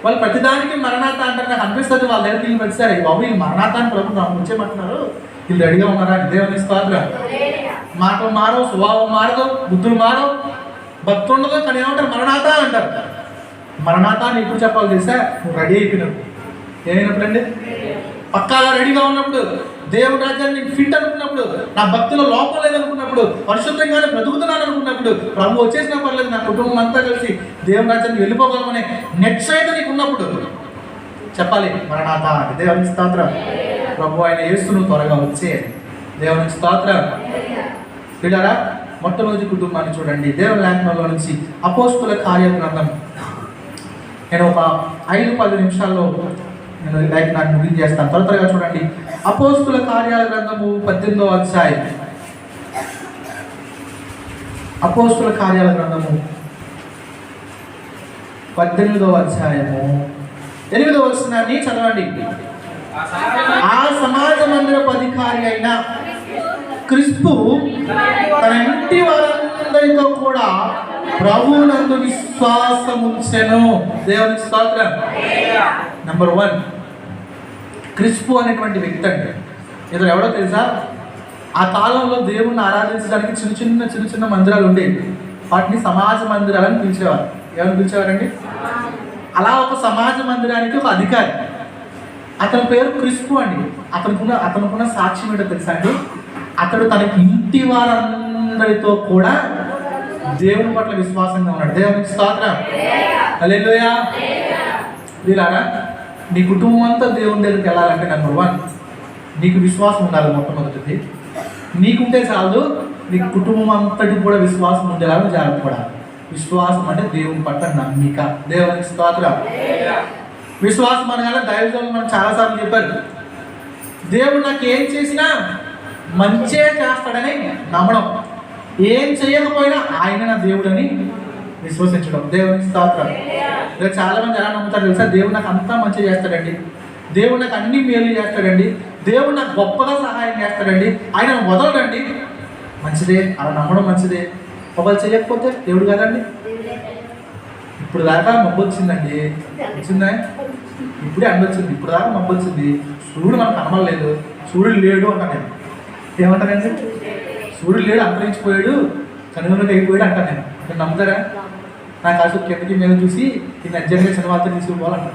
వాళ్ళు ప్రతిదానికి మరణాత అంటారు. నాకు అనిపిస్తుంది వాళ్ళ దగ్గరికి వీళ్ళు వచ్చారు, బాబు వీళ్ళు మరణాత అని ప్రభు వచ్చేమంటున్నారు, వీళ్ళు రెడీగా ఉన్నారా? దేవుని స్తోత్రం. మాటలు మారవు, స్వభావం మారదు, బుద్ధులు మారవు, భక్తి ఉండదు, కానీ ఏమంటారు? మరణాత అంటారు. మరణాత అని ఎప్పుడు చెప్పాలి తెలుసా? నువ్వు రెడీ అయిపోయినప్పుడు. ఏమైనప్పుడు అండి? పక్కాగా రెడీగా ఉన్నప్పుడు, దేవుడి రాజ్యాన్ని ఫిట్ అనుకున్నప్పుడు, నా భక్తిలో లోపం లేదనుకున్నప్పుడు, పరిశుద్ధంగానే బ్రతుకుతున్నాను అనుకున్నప్పుడు, ప్రభు వచ్చేసినా పర్లేదు, నా కుటుంబం అంతా కలిసి దేవుడి రాజ్యాన్ని వెళ్ళిపోగలమనే నిశ్చయిత నీకు ఉన్నప్పుడు చెప్పాలి మరణాత అని. దేవునికి స్తోత్రం. ప్రభు ఆయన యేసును త్వరగా వచ్చే. దేవునికి స్తోత్రం. పిల్లరా, మొట్టమొదటి కుటుంబాన్ని చూడండి. దేవుని లేఖనంలో నుంచి అపోస్తుల కార్యగ్రంథం. నేను ఒక 5-10 నిమిషాల్లో నేను లేఖనాన్ని ముగించేస్తాను. త్వరగా చూడండి. అపోస్తుల కార్యాల గ్రంథము 18వ అధ్యాయం. అపోస్తుల కార్యాల గ్రంథము 18వ అధ్యాయము 8వ వచనాన్ని చదవండి. ఆ సమాజ మందిరపు అధికారి అయిన క్రిస్పు తన ఇంటి వారందరితో కూడా ప్రభువునందు విశ్వాసముంచెను. దేవునికి స్తోత్రం. నెంబర్ 1, క్రిస్పు అనేటువంటి వ్యక్తి అంటే ఇతను ఎవడో తెలుసా? ఆ కాలంలో దేవుణ్ణి ఆరాధించడానికి చిన్న చిన్న మందిరాలు ఉండేవి. వాటిని సమాజ మందిరాలని పిలిచేవారు. ఏమని పిలిచేవారండి? అలా ఒక సమాజ మందిరానికి ఒక అధికారి, అతని పేరు క్రిస్పు అండి. అతనుకున్న సాక్ష్యం ఏంటో తెలుసా అండి? అతడు తన ఇంటి వారందరితో కూడా దేవుని పట్ల విశ్వాసంగా ఉన్నాడు. దేవునికి స్తోత్రం. హల్లెలూయా. వీళ్ళారా, నీ కుటుంబం అంతా దేవుని దగ్గరికి వెళ్ళాలంటే నెంబర్ 1 నీకు విశ్వాసం ఉండాలి. మొట్టమొదటిది నీకుంటే చాలు, నీ కుటుంబం అంతటి కూడా విశ్వాసం ఉండేలాగా జాగ్రత్త పడాలి. విశ్వాసం అంటే దేవుని పట్ల నమ్మిక. దేవునికి స్తోత్రం. విశ్వాసం అనగానే దైవజనులు మనం చాలాసార్లు చెప్పారు, దేవుడు నాకు ఏం చేసినా మంచే చేస్తాడని నమ్మడం, ఏం చేయకపోయినా ఆయన నా దేవుడని విశ్వసించడం. దేవునికి స్తోత్రం. చాలా మంది ఎలా నమ్ముతారు తెలుసా? దేవుడు నాకు అంతా మంచి చేస్తాడండి, దేవుడు నాకు అన్ని మేలు చేస్తాడండి, దేవుడు నాకు గొప్పగా సహాయం చేస్తాడండి, ఆయన వదలడండి. మంచిదే, అలా నమ్మడం మంచిదే. ఒకళ్ళు చేయకపోతే దేవుడు కదండి. ఇప్పుడు దాకా మబ్బు వచ్చిందండి, వచ్చిందా? ఇప్పుడే అండొచ్చింది. ఇప్పుడు దాకా మబ్బు వచ్చింది, సూర్యుడు మనకు కనబడలేదు, సూర్యుడు లేడు అంటాను నేను. ఏమంటానండి? సూర్యుడు లేడు, అంతరించిపోయాడు, కనుగొనకి అయిపోయాడు అంటాను నేను. మీరు నమ్ముతారా? నాకు అసలు కిందకి మీద చూసి ఈ నజ్జంగా చిన్నవార్త తీసుకుపోవాలంట.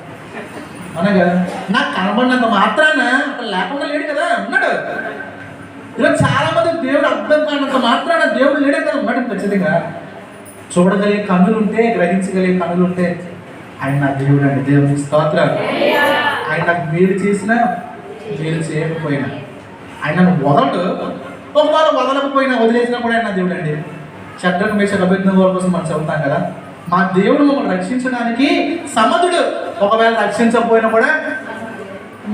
అవునా కదా? నాకు కనబడినంత మాత్రాన అక్కడ లేకుండా లేడు కదా, ఉన్నాడు. ఇలా చాలా మంది దేవుడు అర్థం కానంత మాత్రాన దేవుడు లేడే కదా, ఉన్నాడు. ఖచ్చితంగా చూడగలిగే కన్నులు ఉంటే, గ్రహించగలిగే కన్నులు ఉంటే ఆయన నా దేవుడు అండి. దేవునికి స్తోత్రం. ఆయన నాకు మేలు చేసినా మేలు చేయకపోయినా ఆయన వదలడు. ఒకవేళ వదలకపోయినా వదిలేసినా కూడా ఆయన దేవుడు అండి. షడ్రకు మేషకు అబేద్నెగోల కోసం మనం చెబుతాం కదా, మా దేవుడు మమ్మల్ని రక్షించడానికి సమర్థుడు. ఒకవేళ రక్షించకపోయినా కూడా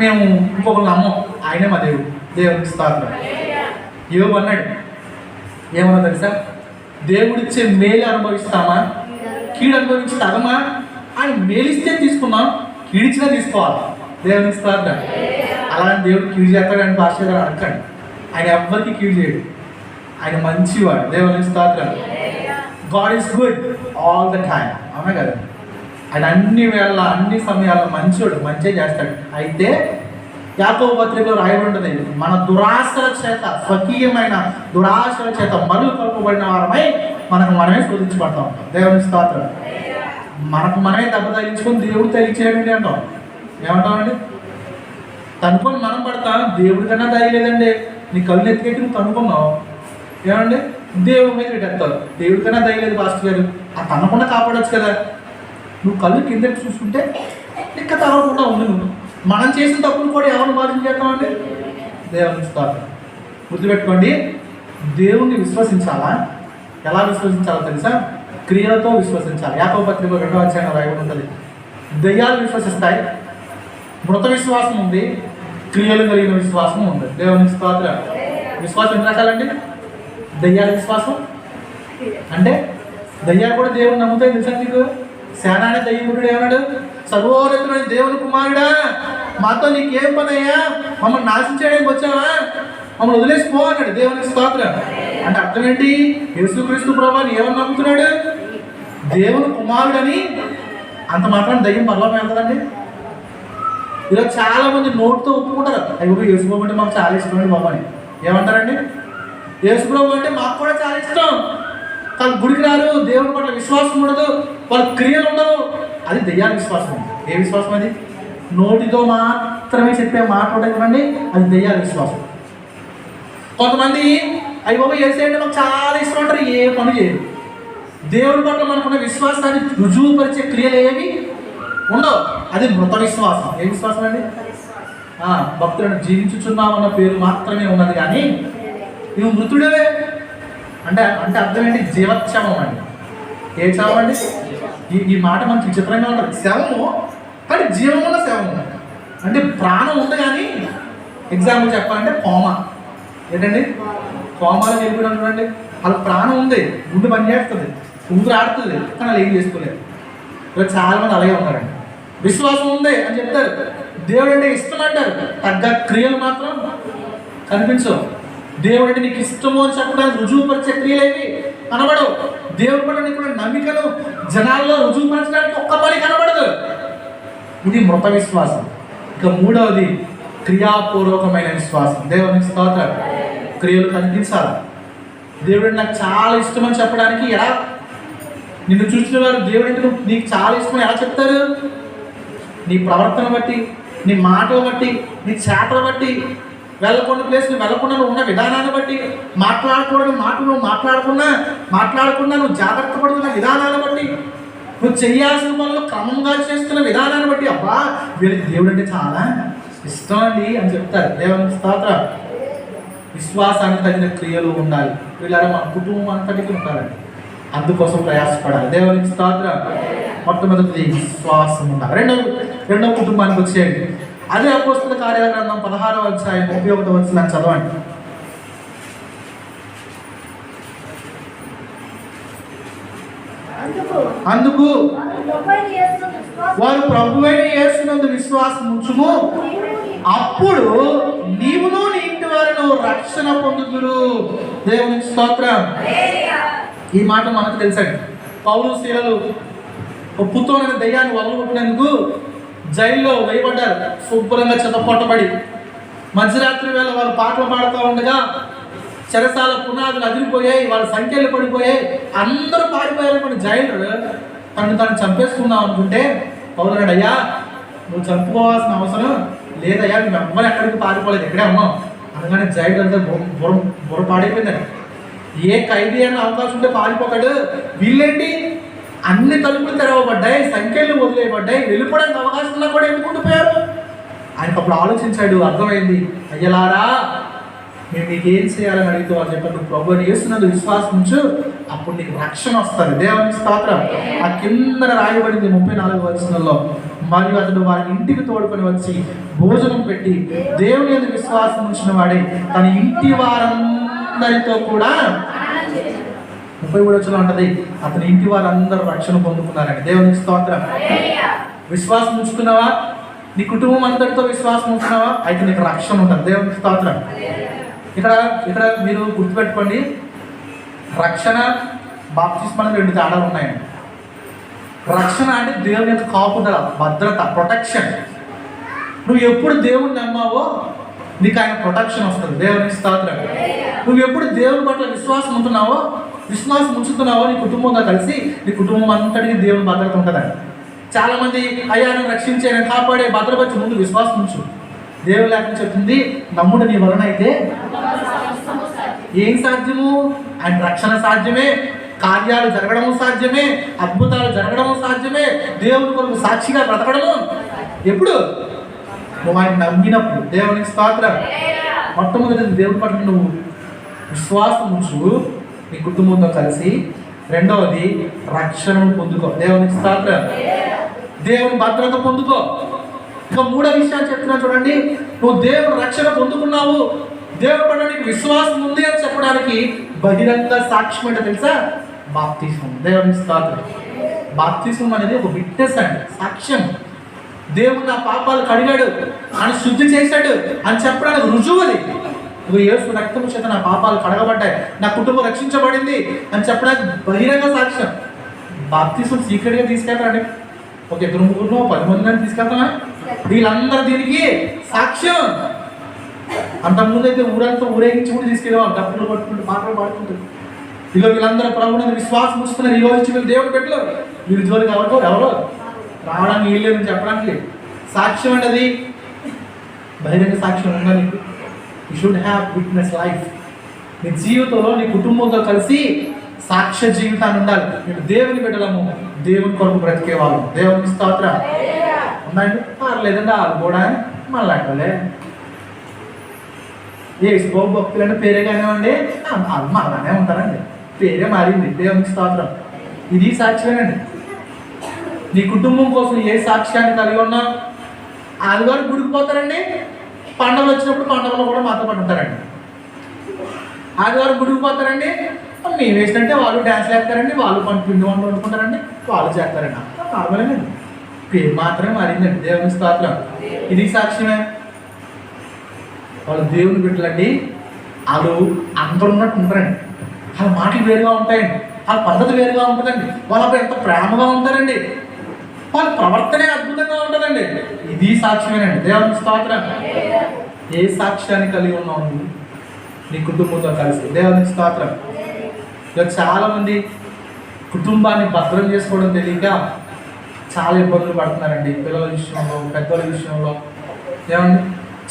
మేము ఇంకొకరు నమ్మం, ఆయనే మా దేవుడు. దేవుడికి స్తోత్రం. యోబు అన్నాడు, ఏమన్నా తెలుసా, దేవుడిచ్చే మేలు అనుభవిస్తామా, కీడు అనుభవించి తగమా? ఆయన మేలిస్తే తీసుకున్నాం, కీడిచ్చినా తీసుకోవాలి. దేవునికి స్తోత్రం. అలాంటి దేవుడు కీడు చేస్తాడని పాస్టర్ గారు అడగండి. ఆయన ఎవ్వరికి కీడు చేయడు, ఆయన మంచివాడు. దేవునికి స్తోత్రం. God is good all the time, అవునా కదా? ఆయన అన్ని వేళ అన్ని సమయాల్లో మంచోడు, మంచిగా చేస్తాడు. అయితే యాకోబు పత్రికలో రాయబడి ఉంటుంది, మన దురాశల చేత, స్వకీయమైన దురాశల చేత మరులు కలుపబడిన వారమై మనకు మనమే శోధించబడతా ఉంటాం. దేవుని స్తోత్రం. మనకు మనమే దెబ్బ తగిలించుకొని దేవుడు తగిలించేయండి అంటాం. ఏమంటామండి? తనుకొని మనం పడతాం, దేవుడి కన్నా తగిలేదండి. నీ కళ్ళు ఎత్తికెట్టి నువ్వు తనుకున్నావు, ఏమండి దేవుడి మీద పెట్టేస్తావు. దేవుడి కన్నా తగిలేదు పాస్టర్ గారు, ఆ తనకుండా కాపాడొచ్చు కదా. నువ్వు కళ్ళు కింద చూసుకుంటే ఇంకా తగలకుండా ఉంది. నువ్వు మనం చేసిన తప్పులు కూడా ఎవరిని బాధ్యత చేస్తామండి? దేవుని స్తోత్రం. గుర్తుపెట్టుకోండి, దేవుణ్ణి విశ్వసించాలా? ఎలా విశ్వసించాలో తెలుసా? క్రియలతో విశ్వసించాలి. యాకోబు పత్రిక 2వ అధ్యాయంలో రాయబడి ఉంటుంది, దయ్యాలు విశ్వసిస్తాయి, మృత విశ్వాసం ఉంది, క్రియలు కలిగిన విశ్వాసం ఉంది. దేవుని స్తోత్రం. విశ్వాసం ఎన్ని రకాలండి? దయ్యాల విశ్వాసం అంటే దయ్యాలు కూడా దేవుని నమ్ముతాయి. తెలుసా నీకు? సేనానే దయ్యముడు ఏమన్నాడు? సర్వోన్నతుడైన దేవుని కుమారుడా, మాతో నీకేం పని అయ్యా? మమ్మల్ని నాశనం చేయడానికి వచ్చావా? మమ్మల్ని వదిలేసిపో అన్నాడు. దేవునికి స్తోత్రం. అంటే అర్థం ఏంటి? యేసుక్రీస్తు ప్రభువుని ఏమని నమ్ముతున్నాడు? దేవుని కుమారుడని. అంత మాత్రం దయ్యం పరలోకం వెళ్తుందండి? ఇలా చాలా మంది నోటితో ఒప్పుకుంటారు, అయ్యో యేసుప్రభు అంటే మాకు చాలా ఇష్టం అండి బాబు అని. ఏమంటారండి? యేసుప్రభు అంటే మాకు కూడా చాలా ఇష్టం, వాళ్ళు గుడికి రారు, దేవుని పట్ల విశ్వాసం ఉండదు, వాళ్ళ క్రియలు ఉండవు. అది దయ్యాల విశ్వాసం. ఏ విశ్వాసం అది? నోటితో మాత్రమే చెప్పే మాట ఉండదండి, అది దయ్యాల విశ్వాసం. కొంతమంది అయ్యో ఏసేయండి మాకు చాలా ఇష్టం అంటారు, ఏ పని చేయరు. దేవుడి పట్ల మనకున్న విశ్వాసాన్ని రుజువుపరిచే క్రియలు ఏవి ఉండవు, అది మృత విశ్వాసం. ఏ విశ్వాసం అండి? భక్తులను జీవించుచున్నామన్న పేరు మాత్రమే ఉన్నది, కానీ నువ్వు మృతుడే అంటే అంటే అర్థం ఏంటి? జీవక్షమం అండి. ఏ శవం అండి? ఈ మాట మనకి విచిత్రంగా ఉంటుంది. శవము కానీ జీవమున్న శవము అంటే ప్రాణం ఉంది, కానీ ఎగ్జాంపుల్ చెప్పాలంటే కోమా. ఏంటండి? కోమాలో వెళ్ళిపోవడం చూడండి, వాళ్ళకి ప్రాణం ఉంది, గుండె పని చేస్తుంది, ఊపిరి ఆడుతుంది, కానీ వాళ్ళు ఏం చేసుకోలేదు. ఇలా చాలా మంది అలాగే ఉన్నారండి. విశ్వాసం ఉంది అని చెప్తారు, దేవుడు అంటే ఇష్టం అంటారు, తగ్గ క్రియలు మాత్రం కనిపించవు. దేవుడు అంటే నీకు ఇష్టము అని చెప్పడానికి రుజువుపరిచే క్రియలేవి కనబడవు. దేవుడి పట్ల నీకు నమ్మికను జనాల్లో రుజువుపరచడానికి ఒక్క పని కనబడదు. ఇది మృత విశ్వాసం. ఇక మూడవది క్రియాపూర్వకమైన విశ్వాసం. దేవునికి స్తోత్రం. క్రియలు కనిపించాలి. దేవుడు నాకు చాలా ఇష్టం అని చెప్పడానికి ఎలా? నిన్ను చూసిన వారు దేవుడు అంటే నీకు చాలా ఇష్టం ఎలా చెప్తారు? నీ ప్రవర్తన బట్టి, నీ మాటలు బట్టి, నీ చేతలు బట్టి, వెళ్ళకుండా ప్లేస్ని వెళ్ళకుండా నువ్వు ఉన్న విధానాన్ని బట్టి, మాట్లాడకూడని మాటలు మాట్లాడకుండా నువ్వు జాగ్రత్త పడుతున్న విధానాన్ని బట్టి, నువ్వు చేయాల్సిన పనులు క్రమంగా చేస్తున్న విధానాన్ని బట్టి, అబ్బా వీళ్ళకి దేవుడు అంటే చాలా ఇష్టం అండి అని చెప్తారు. దేవునికి స్తోత్రం. విశ్వాసానికి తగిన క్రియలు ఉండాలి. వీళ్ళ మన కుటుంబం అంతటికి ఉంటారండి, అందుకోసం ప్రయాసపడాలి. దేవునికి స్తోత్రం. మొట్టమొదటిది విశ్వాసం ఉండాలి. రెండవ కుటుంబానికి వచ్చేయండి. అదే అపోస్తల కార్యాల గ్రంథం 16వ అధ్యాయం 31వ వచనం చదవండి. అందుకు వారు ప్రభువైన యేసునందు విశ్వాసం ఉంచుము, అప్పుడు నీవును నీ ఇంటి వారిను రక్షణ పొందుదురు. దేవునికి స్తోత్రం. ఈ మాట మనకు తెలుసండి. పౌలు శీలలు పుత్తోని దయ్యాన్ని వదలగొట్టినందుకు జైల్లో వేయబడ్డారు. శుభ్రంగా చెత్తపొట్టబడి మధ్యరాత్రి వేళ వాళ్ళు పాటలు పాడుతూ ఉండగా చెరసాల పునాదులు అదిరిపోయాయి, వాళ్ళ సంఖ్యలు పడిపోయాయి, అందరూ పారిపోయారు. మన జైలు తను చంపేసుకుందాం అనుకుంటే పౌలు అన్నాడు, అయ్యా నువ్వు చంపుకోవాల్సిన అవసరం లేదయ్యా, నువ్వు ఎవ్వరు ఎక్కడికి పారిపోలేదు, ఎక్కడే ఉన్నావు అనగానే జైలు అంతా బుర్ర పాడైపోయిందండి. ఏ ఖైదీ అన్న అవకాశం ఉంటే పారిపోతాడు, వీళ్ళేంటి అన్ని తలుపులు తెరవబడ్డాయి, సంఖ్యలు వదిలేయబడ్డాయి, వెళ్ళిపోవడానికి అవకాశం ఉన్నా కూడా ఎందుకు ఉండిపోయారు? ఆయనకు అప్పుడు ఆలోచించాడు, అర్థమైంది, అయ్యలారా మేము మీకు ఏం చేయాలని అడిగితే వాళ్ళు చెప్పారు, నువ్వు ప్రభువుని యేసునందు విశ్వాసం ఉంచు, అప్పుడు నీకు రక్షణ వస్తుంది. దేవునికి స్తోత్రం. ఆ కింద రాయబడింది 34వ వచనంలో, మరియు అతడు వారి ఇంటికి తోడుకొని వచ్చి భోజనం పెట్టి దేవుని యందు విశ్వాసం ఉంచిన వాడే తన ఇంటి వారందరితో కూడా 33వ వచనం ఉంటది, అతని ఇంటి వారందరూ రక్షణ పొందుకున్నారండి. దేవునికి స్తోత్రం. విశ్వాసం ఉంచుకున్నావా? నీ కుటుంబం అందరితో విశ్వాసం ఉంచుకున్నావా? అయితే నీకు రక్షణ ఉంటుంది. దేవునికి స్తోత్రం. ఇక్కడ మీరు గుర్తుపెట్టుకోండి, రక్షణ బాప్తిస్మా రెండు తేడాలు ఉన్నాయండి. రక్షణ అంటే దేవుని యొక్క కాపుదల, భద్రత, ప్రొటెక్షన్. నువ్వు ఎప్పుడు దేవుని నమ్మావో నీకు ఆయన ప్రొటెక్షన్ వస్తుంది. దేవునికి స్తోత్రం. నువ్వు ఎప్పుడు దేవుని పట్ల విశ్వాసం ఉంచుతున్నావో నీ కుటుంబంతో కలిసి నీ కుటుంబం అంతటికి దేవుని భద్రత ఉంటుందండి. చాలా మంది అయ్యా నన్ను రక్షించే, నేను కాపాడే, భద్రపరిచి ముందు విశ్వాసం ఉంచు. దేవుని లేఖనం చెప్తుంది, నమ్ముడు నీ వలన అయితే ఏం సాధ్యము? ఆయన రక్షణ సాధ్యమే, కార్యాలు జరగడము సాధ్యమే, అద్భుతాలు జరగడము సాధ్యమే, దేవుని కొరకు సాక్షిగా బ్రతకడము ఎప్పుడు? నువ్వు ఆయన నమ్మినప్పుడు. దేవునికి స్తోత్రం. మొట్టమొదటి దేవుని పట్ల నువ్వు విశ్వాసం ఉంచు నీ కుటుంబంతో కలిసి. రెండవది రక్షణను పొందుకో. దేవునికి స్తోత్రం. దేవుని భద్రత పొందుకో. ఇంకా మూడో విషయాలు చెప్తున్నా చూడండి. నువ్వు దేవుని రక్షణ పొందుకున్నావు, దేవుని పట్ల నీకు విశ్వాసం ఉంది అని చెప్పడానికి బహిరంగ సాక్ష్యం అంటే తెలుసా? బాప్తిస్మం. దేవుని స్తోత్రం. బాప్తిస్మం అనేది ఒక విట్నెస్ అండి, సాక్ష్యం. దేవుడు నా పాపాలు కడిగాడు, ఆయన శుద్ధి చేశాడు అని చెప్పడానికి రుజువు అది. యేసు రక్తం చేత నా పాపాలు కడగబడ్డాయి, నా కుటుంబం రక్షించబడింది అని చెప్పడానికి బహిరంగ సాక్ష్యం. బాప్తిస్మం సీక్రెట్గా తీసుకెళ్తారండి. ఒక 2 ముగ్గురు 10 మందిని తీసుకెళ్తామా? వీళ్ళందరూ దీనికి సాక్ష్యం. అంతకుముందు అయితే ఊరంతా ఊరేగించి కూడా తీసుకెళ్ళేవాళ్ళు, డబ్బులు పట్టుకుంటూ పాటలు పాడుకుంటారు. ఇక వీళ్ళందరూ ప్రభువుని విశ్వాసం ఉంచుతున్నారు. ఈ రోజు వీళ్ళు దేవుడు పెట్టలేరు, వీరి జోలికి ఎవరో రావడానికి వీళ్ళని చెప్పడానికి సాక్ష్యం అంటే అది బహిరంగ సాక్ష్యం ఉందా నీకు? You should have witness life. నీ జీవితంలో నీ కుటుంబంతో కలిసి సాక్ష్య జీవితాన్ని ఉండాలి. మీరు దేవుని బిడ్డలము, దేవుని కొరకు బ్రతికేవాళ్ళు. దేవునికి స్తోత్రం. ఉందండి. లేదంటే వాళ్ళు కూడా మళ్ళీ యేసు భక్తులని పేరే కానివ్వండి, మళ్ళానే ఉంటారండి, పేరే మారింది. దేవునికి స్తోత్రం. ఇది సాక్ష్యమేనండి. నీ కుటుంబం కోసం ఏ సాక్ష్యాన్ని కలిగి ఉన్నా ఆదివారం గుడికి పోతారండి, పండుగలు వచ్చినప్పుడు పండుగలో కూడా మాతో పాటు ఉంటారండి. ఆదివారం గుడికి పోతారండి, మేము వేసినట్టే వాళ్ళు డ్యాన్స్ వేస్తారండి, వాళ్ళు పిండి వంటలు వండుకుంటారండి, వాళ్ళు చేస్తారండి. నార్మలేనండి, పేరు మాత్రమే మారిందండి. దేవుని స్తోత్రం. ఇది సాక్ష్యమే. వాళ్ళు దేవుని బిడ్డలండి, వాళ్ళు అందరూ ఉన్నట్టు ఉంటారండి, వాళ్ళ మాటలు వేరుగా ఉంటాయండి, వాళ్ళ పద్ధతి వేరుగా ఉంటుందండి, వాళ్ళపై ఎంత ప్రేమగా ఉంటారండి, వాళ్ళ ప్రవర్తనే అద్భుతంగా ఉంటుందండి. ఇది సాక్ష్యమేనండి. దేవుని స్తోత్రం. ఏ సాక్ష్యాన్ని కలిగి ఉన్నావు నువ్వు నీ కుటుంబంతో కలిసి? దేవునికి స్తోత్రం. ఇక చాలామంది కుటుంబాన్ని భద్రం చేసుకోవడం తెలియక చాలా ఇబ్బందులు పడుతున్నారండి. పిల్లల విషయంలో, పెద్దల విషయంలో. ఏమండి,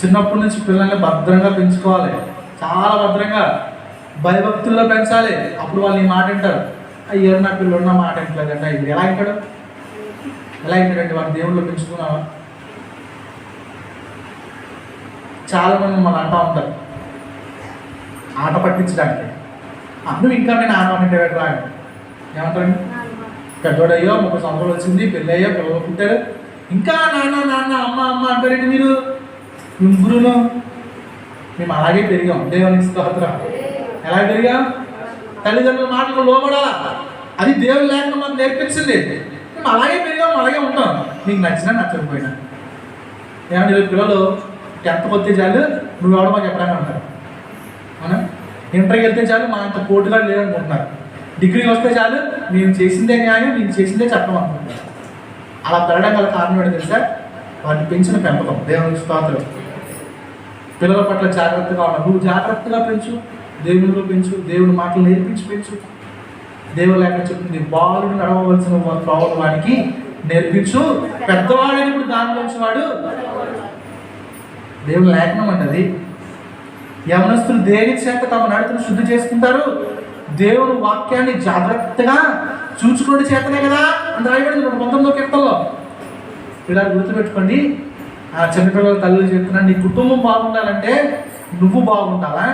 చిన్నప్పటి నుంచి పిల్లల్ని భద్రంగా పెంచుకోవాలి, చాలా భద్రంగా భయభక్తుల్లో పెంచాలి. అప్పుడు వాళ్ళు ఈ మాట వింటారు. అయ్యో నా పిల్లలు నా మాట వింటలేదంటే ఇది ఎలా వింటాడు? ఎలా వింటాడండి? వాళ్ళు దేవుళ్ళు పెంచుకున్నావా? చాలామంది మనం అంటూ ఉంటారు ఆట పట్టించడానికి, నువ్వు ఇంకా నేను ఆట అంటే రా ఏమంటారండి? పెద్దోడయ్యో 30 సంవత్సరాలు వచ్చింది, పెళ్ళి అయ్యో, పిల్లలు పుట్టారు, ఇంకా నాన్న నాన్న అమ్మ అమ్మ అంటారండి. మీరు ముగ్గురును మేము అలాగే పెరిగాం. దేవునికి స్తోత్రం. ఎలా పెరిగాం? తల్లిదండ్రుల మాటలు లోబడాలా, అది దేవుని లేఖనం మాకు నేర్పించింది. మేము అలాగే పెరిగాం, అలాగే ఉంటాం, నీకు నచ్చినా నచ్చకపోయినా. ఏమంటే పిల్లలు 10th వస్తే చాలు నువ్వు ఎవడమో చెప్పడానికి అంటారు. అవునా? ఇంటర్కి వెళ్తే చాలు మా అంత పోటుగా లేదనుకుంటున్నారు. డిగ్రీకి వస్తే చాలు నేను చేసిందే న్యాయం, నేను చేసిందే చట్టం అనుకుంటున్నారు. అలా పెరగడం గల కారణం ఏంటో తెలుసా? వాటిని పెంచిన పెంపకం. దేవునికి స్తోత్రం. పిల్లల పట్ల జాగ్రత్తగా ఉన్నావు. నువ్వు జాగ్రత్తగా పెంచు, దేవునిలో పెంచు, దేవుని మాటలు నేర్పించి పెంచు. దేవుడు లేక చెప్తుంది, బాలుడు నడవవలసిన త్రోవలు వాడికి నేర్పించు, పెద్దవాడని ఇప్పుడు దానిలోంచి వాడు. దేవుని లేఖనం అంటది. యవనస్తులు దేని చేత తమ నడతను శుద్ధి చేసుకుంటారు? దేవుని వాక్యాన్ని జాగ్రత్తగా చూచుకోండి చేతనే కదా అని రాయబడింది 19వ కీర్తనలో. ఇలా గుర్తుపెట్టుకోండి. ఆ చిన్నపిల్లల తల్లి చెప్తున్నాను, నీ కుటుంబం బాగుండాలంటే నువ్వు బాగుండాలా,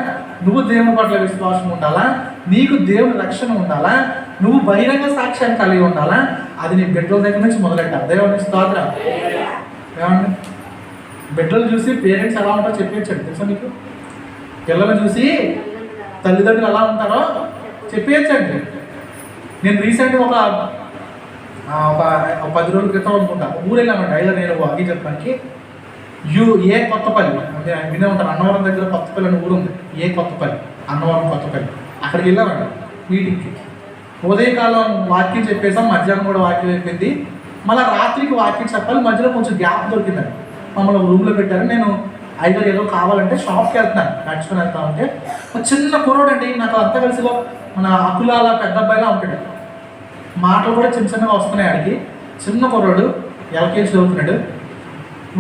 నువ్వు దేవుని పట్ల విశ్వాసం ఉండాలా, నీకు దేవుని రక్షణ ఉండాలా, నువ్వు బహిరంగ సాక్ష్యాన్ని కలిగి ఉండాలా, అది నీ బిడ్డల దగ్గర నుంచి మొదలెట్టాలి. దేవుని స్తోత్రం. ఏమండి, బిడ్డలు చూసి పేరెంట్స్ ఎలా ఉంటారో చెప్పేయచ్చండి. తెలుసా మీకు? పిల్లలు చూసి తల్లిదండ్రులు ఎలా ఉంటారో చెప్పేయచ్చండి. నేను రీసెంట్గా ఒక 10 రోజుల క్రితం అనుకుంటా ఊరు వెళ్ళామండి. అయినా నేను అవి చెప్పడానికి ఏ కొత్తపల్లి అంటే వినే ఉంటాను, అన్నవరం దగ్గర కొత్తపల్లి అని ఊరు ఉంది. ఏ కొత్తపల్లి, అన్నవరం కొత్తపల్లి. అక్కడికి వెళ్ళామండి మీటింగ్కి. ఉదయకాలం వాక్యం చెప్పేసాం, మధ్యాహ్నం కూడా వాక్యం అయిపోయింది. మళ్ళీ రాత్రికి వాక్యం చెప్పాలి. మధ్యలో కొంచెం గ్యాప్ దొరికిందండి. మమ్మల్ని రూమ్లో పెట్టారు. నేను 5 ఏదో కావాలంటే షాప్కి వెళ్తున్నాను, నడుచుకుని వెళ్తా ఉంటే ఒక చిన్న కుర్రోడు అండి, నాకు అంతా కలిసిలో మన అకులాల పెద్ద అబ్బాయిలా ఉంటాడు. మాటలు కూడా చిన్న చిన్నగా వస్తున్నాయి. ఆడికి చిన్న కుర్రాడు, ఎల్కేజీ చదువుతున్నాడు.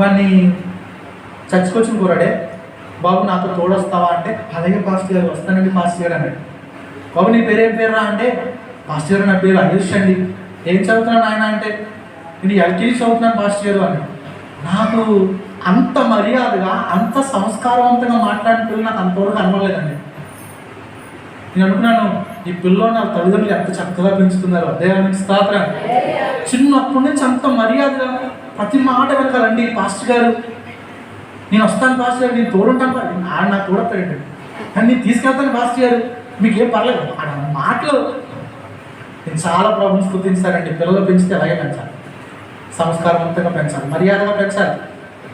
వాడిని చచ్చికొచ్చిన కుర్రాడే, బాబు నాతో తోడొస్తావా అంటే, అలాగే పాస్టర్ గారు వస్తానండి పాస్టర్ గారు అన్నాడు. బాబు నీ పేరేం పేరురా అంటే, పాస్టర్ గారు నా పేరు అయూష్ అండి. ఏం చదువుతున్నాను ఆయన అంటే, నేను ఎల్కేజీ చదువుతున్నాను పాస్టర్ గారు అని. నాకు అంత మర్యాదగా అంత సంస్కారవంతంగా మాట్లాడిన పిల్లలు నాకు అంతవరకు అనుకోలేదండి. నేను అనుకున్నాను, ఈ పిల్లలు నా తల్లిదండ్రులు ఎంత చక్కగా పెంచుతున్నారు. దేవునికి స్తోత్రం. చిన్నప్పటి నుంచి అంత మర్యాదగా ప్రతి మాట వెనకాలండి. పాస్టర్ గారు నేను వస్తాను పాస్టర్ గారు, నేను తోడుంటాను, ఆడ నాకు తోడతాడండి, కానీ నేను తీసుకెళ్తాను పాస్టర్ గారు, మీకు ఏం పర్లేదు. ఆడ మాటలు నేను చాలా ప్రాబ్లమ్స్ గుర్తించారండి. పిల్లలు పెంచితే అలాగే పెంచాలి, సంస్కారవంతంగా పెంచాలి, మర్యాదగా పెంచాలి.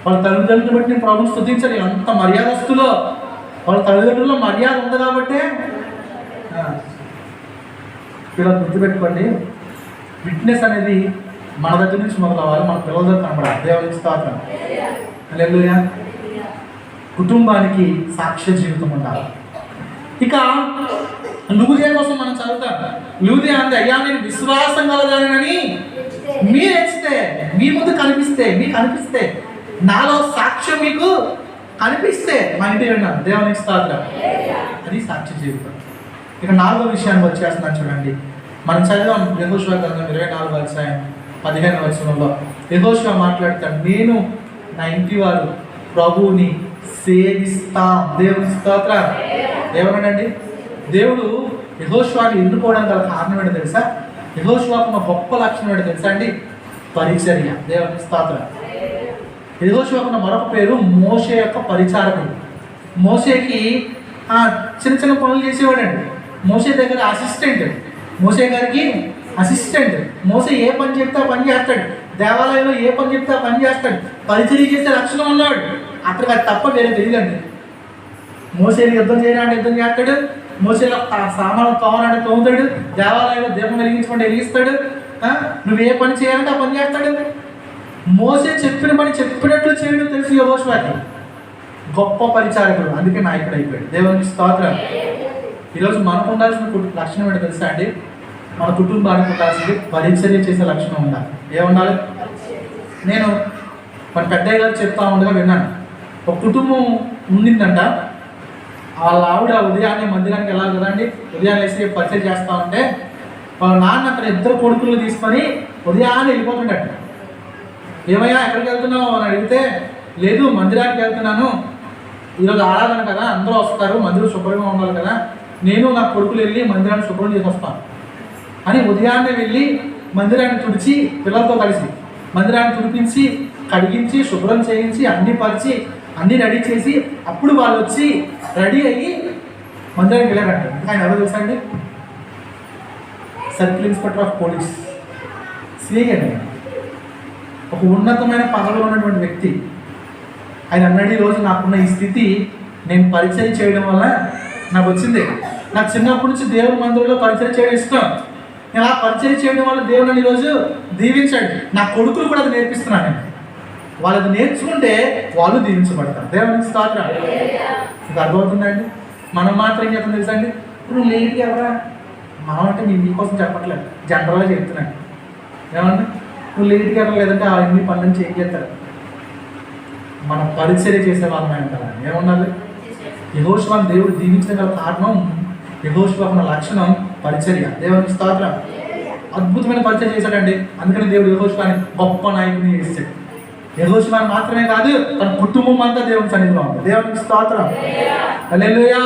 వాళ్ళ తల్లిదండ్రులు బట్టి నేను ప్రాబ్లమ్స్ గుర్తించాలి. అంత మర్యాదస్తులో వాళ్ళ తల్లిదండ్రుల్లో మర్యాద ఉంది కాబట్టే. పిల్లలు గుర్తుపెట్టుకోండి, ఫిట్నెస్ అనేది మన దగ్గర నుంచి మొదలవ్వాలి, మన పిల్లల దగ్గర కనబడాలి. దేవునికి స్తోత్రం. హల్లెలూయా. కుటుంబానికి సాక్ష్య జీవితం ఉండాలి. ఇక లూదియా కోసం మనం చదువుతాం. లూదియా అంటే, అయ్యా నేను విశ్వాసం కలగానని మీరు ఎంచితే, మీ ముందు కనిపిస్తే, మీకు అనిపిస్తే, నాలో సాక్ష్యం మీకు అనిపిస్తే మా ఇంటి విన్నాను. దేవునికి స్తోత్రం. అది సాక్ష్య జీవితం. ఇక 4వ విషయానికి వచ్చేస్తున్నాను చూడండి. మనం చదివాం యెహోషువ గ్రంథం 24వ అధ్యాయం 15వ వచనంలో యెహోషువ మాట్లాడతాడు, నేను నా ఇంటి వారు ప్రభువుని సేవిస్తాం. దేవుని స్తోత్రం. ఏమన్నాడండి? దేవుడు యెహోషువని ఎన్నుకోవడం గల కారణం ఏంటో తెలుసా? యెహోషువకు ఉన్న గొప్ప లక్షణం ఏంటో తెలుసా అండి? పరిచర్య. దేవుని స్తోత్రం. యెహోషువకు ఉన్న మరొక పేరు మోషే యొక్క పరిచారకుడు. మోషేకి చిన్న చిన్న పనులు చేసేవాడండి. మోషే దగ్గర అసిస్టెంట్, మోషే గారికి అసిస్టెంట్. మోషే ఏ పని చెప్తే ఆ పని చేస్తాడు, దేవాలయంలో ఏ పని చెప్తే ఆ పని చేస్తాడు, పరిచర్య చేసే లక్షణం ఉన్నాడు. అతనికి అది తప్ప వేరే తెలియదండి. మోసేని యుద్ధం చేయడానికి యుద్ధం చేస్తాడు, మోసేలో సామాన్లు తోమనాడు తోముతాడు, దేవాలయంలో దీపం వెలిగించుకుంటే వెలిగిస్తాడు. నువ్వు ఏ పని చేయాలంటే ఆ పని చేస్తాడు. మోసే చెప్పిన పని చెప్పినట్లు చేయడం తెలుసు యెహోషువకి. గొప్ప పరిచారకుడు, అందుకే నాయకుడు అయిపోయాడు. దేవునికి స్తోత్రం. ఈరోజు మనకు ఉండాల్సిన లక్షణం ఏంటో తెలుసా అండి? మన కుటుంబానికి ఉండాల్సింది పరిచర్య చేసే లక్షణం ఉండాలి. ఏముండాలి? నేను మన పెద్దయ్య గారు చెప్తా ఉండగా విన్నాను. ఒక కుటుంబం ఉండిందంట. వాళ్ళ ఆవిడ ఉదయాన్నే మందిరానికి వెళ్ళాలి కదండి, ఉదయాన్నే వేసి పరిచయం చేస్తూ ఉంటే వాళ్ళ నాన్న అక్కడ 2 కొడుకులు తీసుకొని ఉదయాన్నే వెళ్ళిపోతుండట. ఏమయ్యా ఎక్కడికి వెళ్తున్నావు అని అడిగితే, లేదు మందిరానికి వెళ్తున్నాను, ఈరోజు ఆరాధన కదా, అందరూ వస్తారు, మందిరం శుభ్రంగా ఉండాలి కదా, నేను నా కొడుకులు వెళ్ళి మందిరాన్ని శుభ్రం చేసి వస్తాను అని ఉదయాన్నే వెళ్ళి మందిరాన్ని తుడిచి పిల్లలతో కలిసి మందిరాన్ని తుడిపించి కడిగించి శుభ్రం చేయించి అన్ని పరిచి అన్నీ రెడీ చేసి అప్పుడు వాళ్ళు వచ్చి రెడీ అయ్యి మందిరానికి వెళ్ళారంట. ఆయన ఎవరో తెలుసా అండి? Circle inspector of police, CI అండి. ఒక ఉన్నతమైన పదవిలో ఉన్నటువంటి వ్యక్తి. ఆయన అన్నాడు, ఈరోజు నాకున్న ఈ స్థితి నేను పరిచయం చేయడం వల్ల నాకు వచ్చింది. నాకు చిన్నప్పటి నుంచి దేవుని మందిరంలో పరిచయం చేయడం ఇష్టం. నేను ఆ పరిచయం చేయడం వల్ల దేవుని ఈరోజు దీవించండి. నా కొడుకులు కూడా అది నేర్పిస్తున్నాను. వాళ్ళది నేర్చుకుంటే వాళ్ళు దీవించబడతారు. దేవునికి స్తోత్రం. ఇది అర్థమవుతుందండి? మనం మాత్రం ఏం చెప్తాం తెలుసా అండి? ఇప్పుడు లేట్ ఎవరా మనం అంటే నేను మీకోసం చెప్పట్లేదు, జనరల్గా చెప్తున్నాను. ఏమన్నా నువ్వు లేట్గా ఎవరు లేదంటే ఆ ఎన్ని పనులను చేస్తారు. మనం పరిచర్య చేసే వాళ్ళమే అంటారా? ఏమన్నది? యెహోషువను దేవుడు దీవించిన గల కారణం, యెహోషువకు ఉన్న లక్షణం పరిచర్య. దేవునికి స్తోత్రం. అద్భుతమైన పరిచయం చేశాడండి. అందుకని దేవుడు యెహోషువని గొప్ప నాయకుని చేశాడు. యెహోషువ మాత్రమే కాదు, తన కుటుంబం అంతా దేవుని సన్నిధిలో ఉంది. దేవునికి స్తోత్రం. హల్లెలూయా.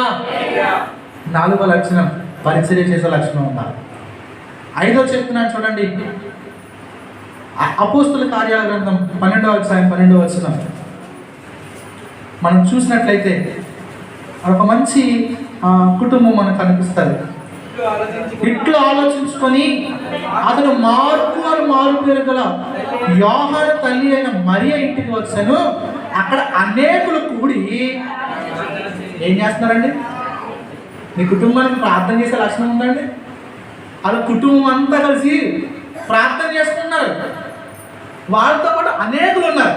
4వ లక్షణం, పరిచర్య చేసే లక్షణం ఉండాలి. 5వ చెప్తున్నాను చూడండి, అపోస్తుల కార్యాల గ్రంథం 12వ అధ్యాయం 12వ వచనం మనం చూసినట్లయితే ఒక మంచి కుటుంబం మనకు కనిపిస్తుంది. ఇట్లు ఆలోచించుకొని అతను మారు పేరు గల యోహాను తల్లి అయిన మరియ ఇంటికి వచ్చాను. అక్కడ అనేకులు కూడి ఏం చేస్తున్నారండి? మీ కుటుంబానికి ప్రార్థన చేసే లక్షణం ఉందండి? వాళ్ళ కుటుంబం అంతా కలిసి ప్రార్థన చేస్తున్నారు. వాళ్ళతో పాటు అనేకులు ఉన్నారు.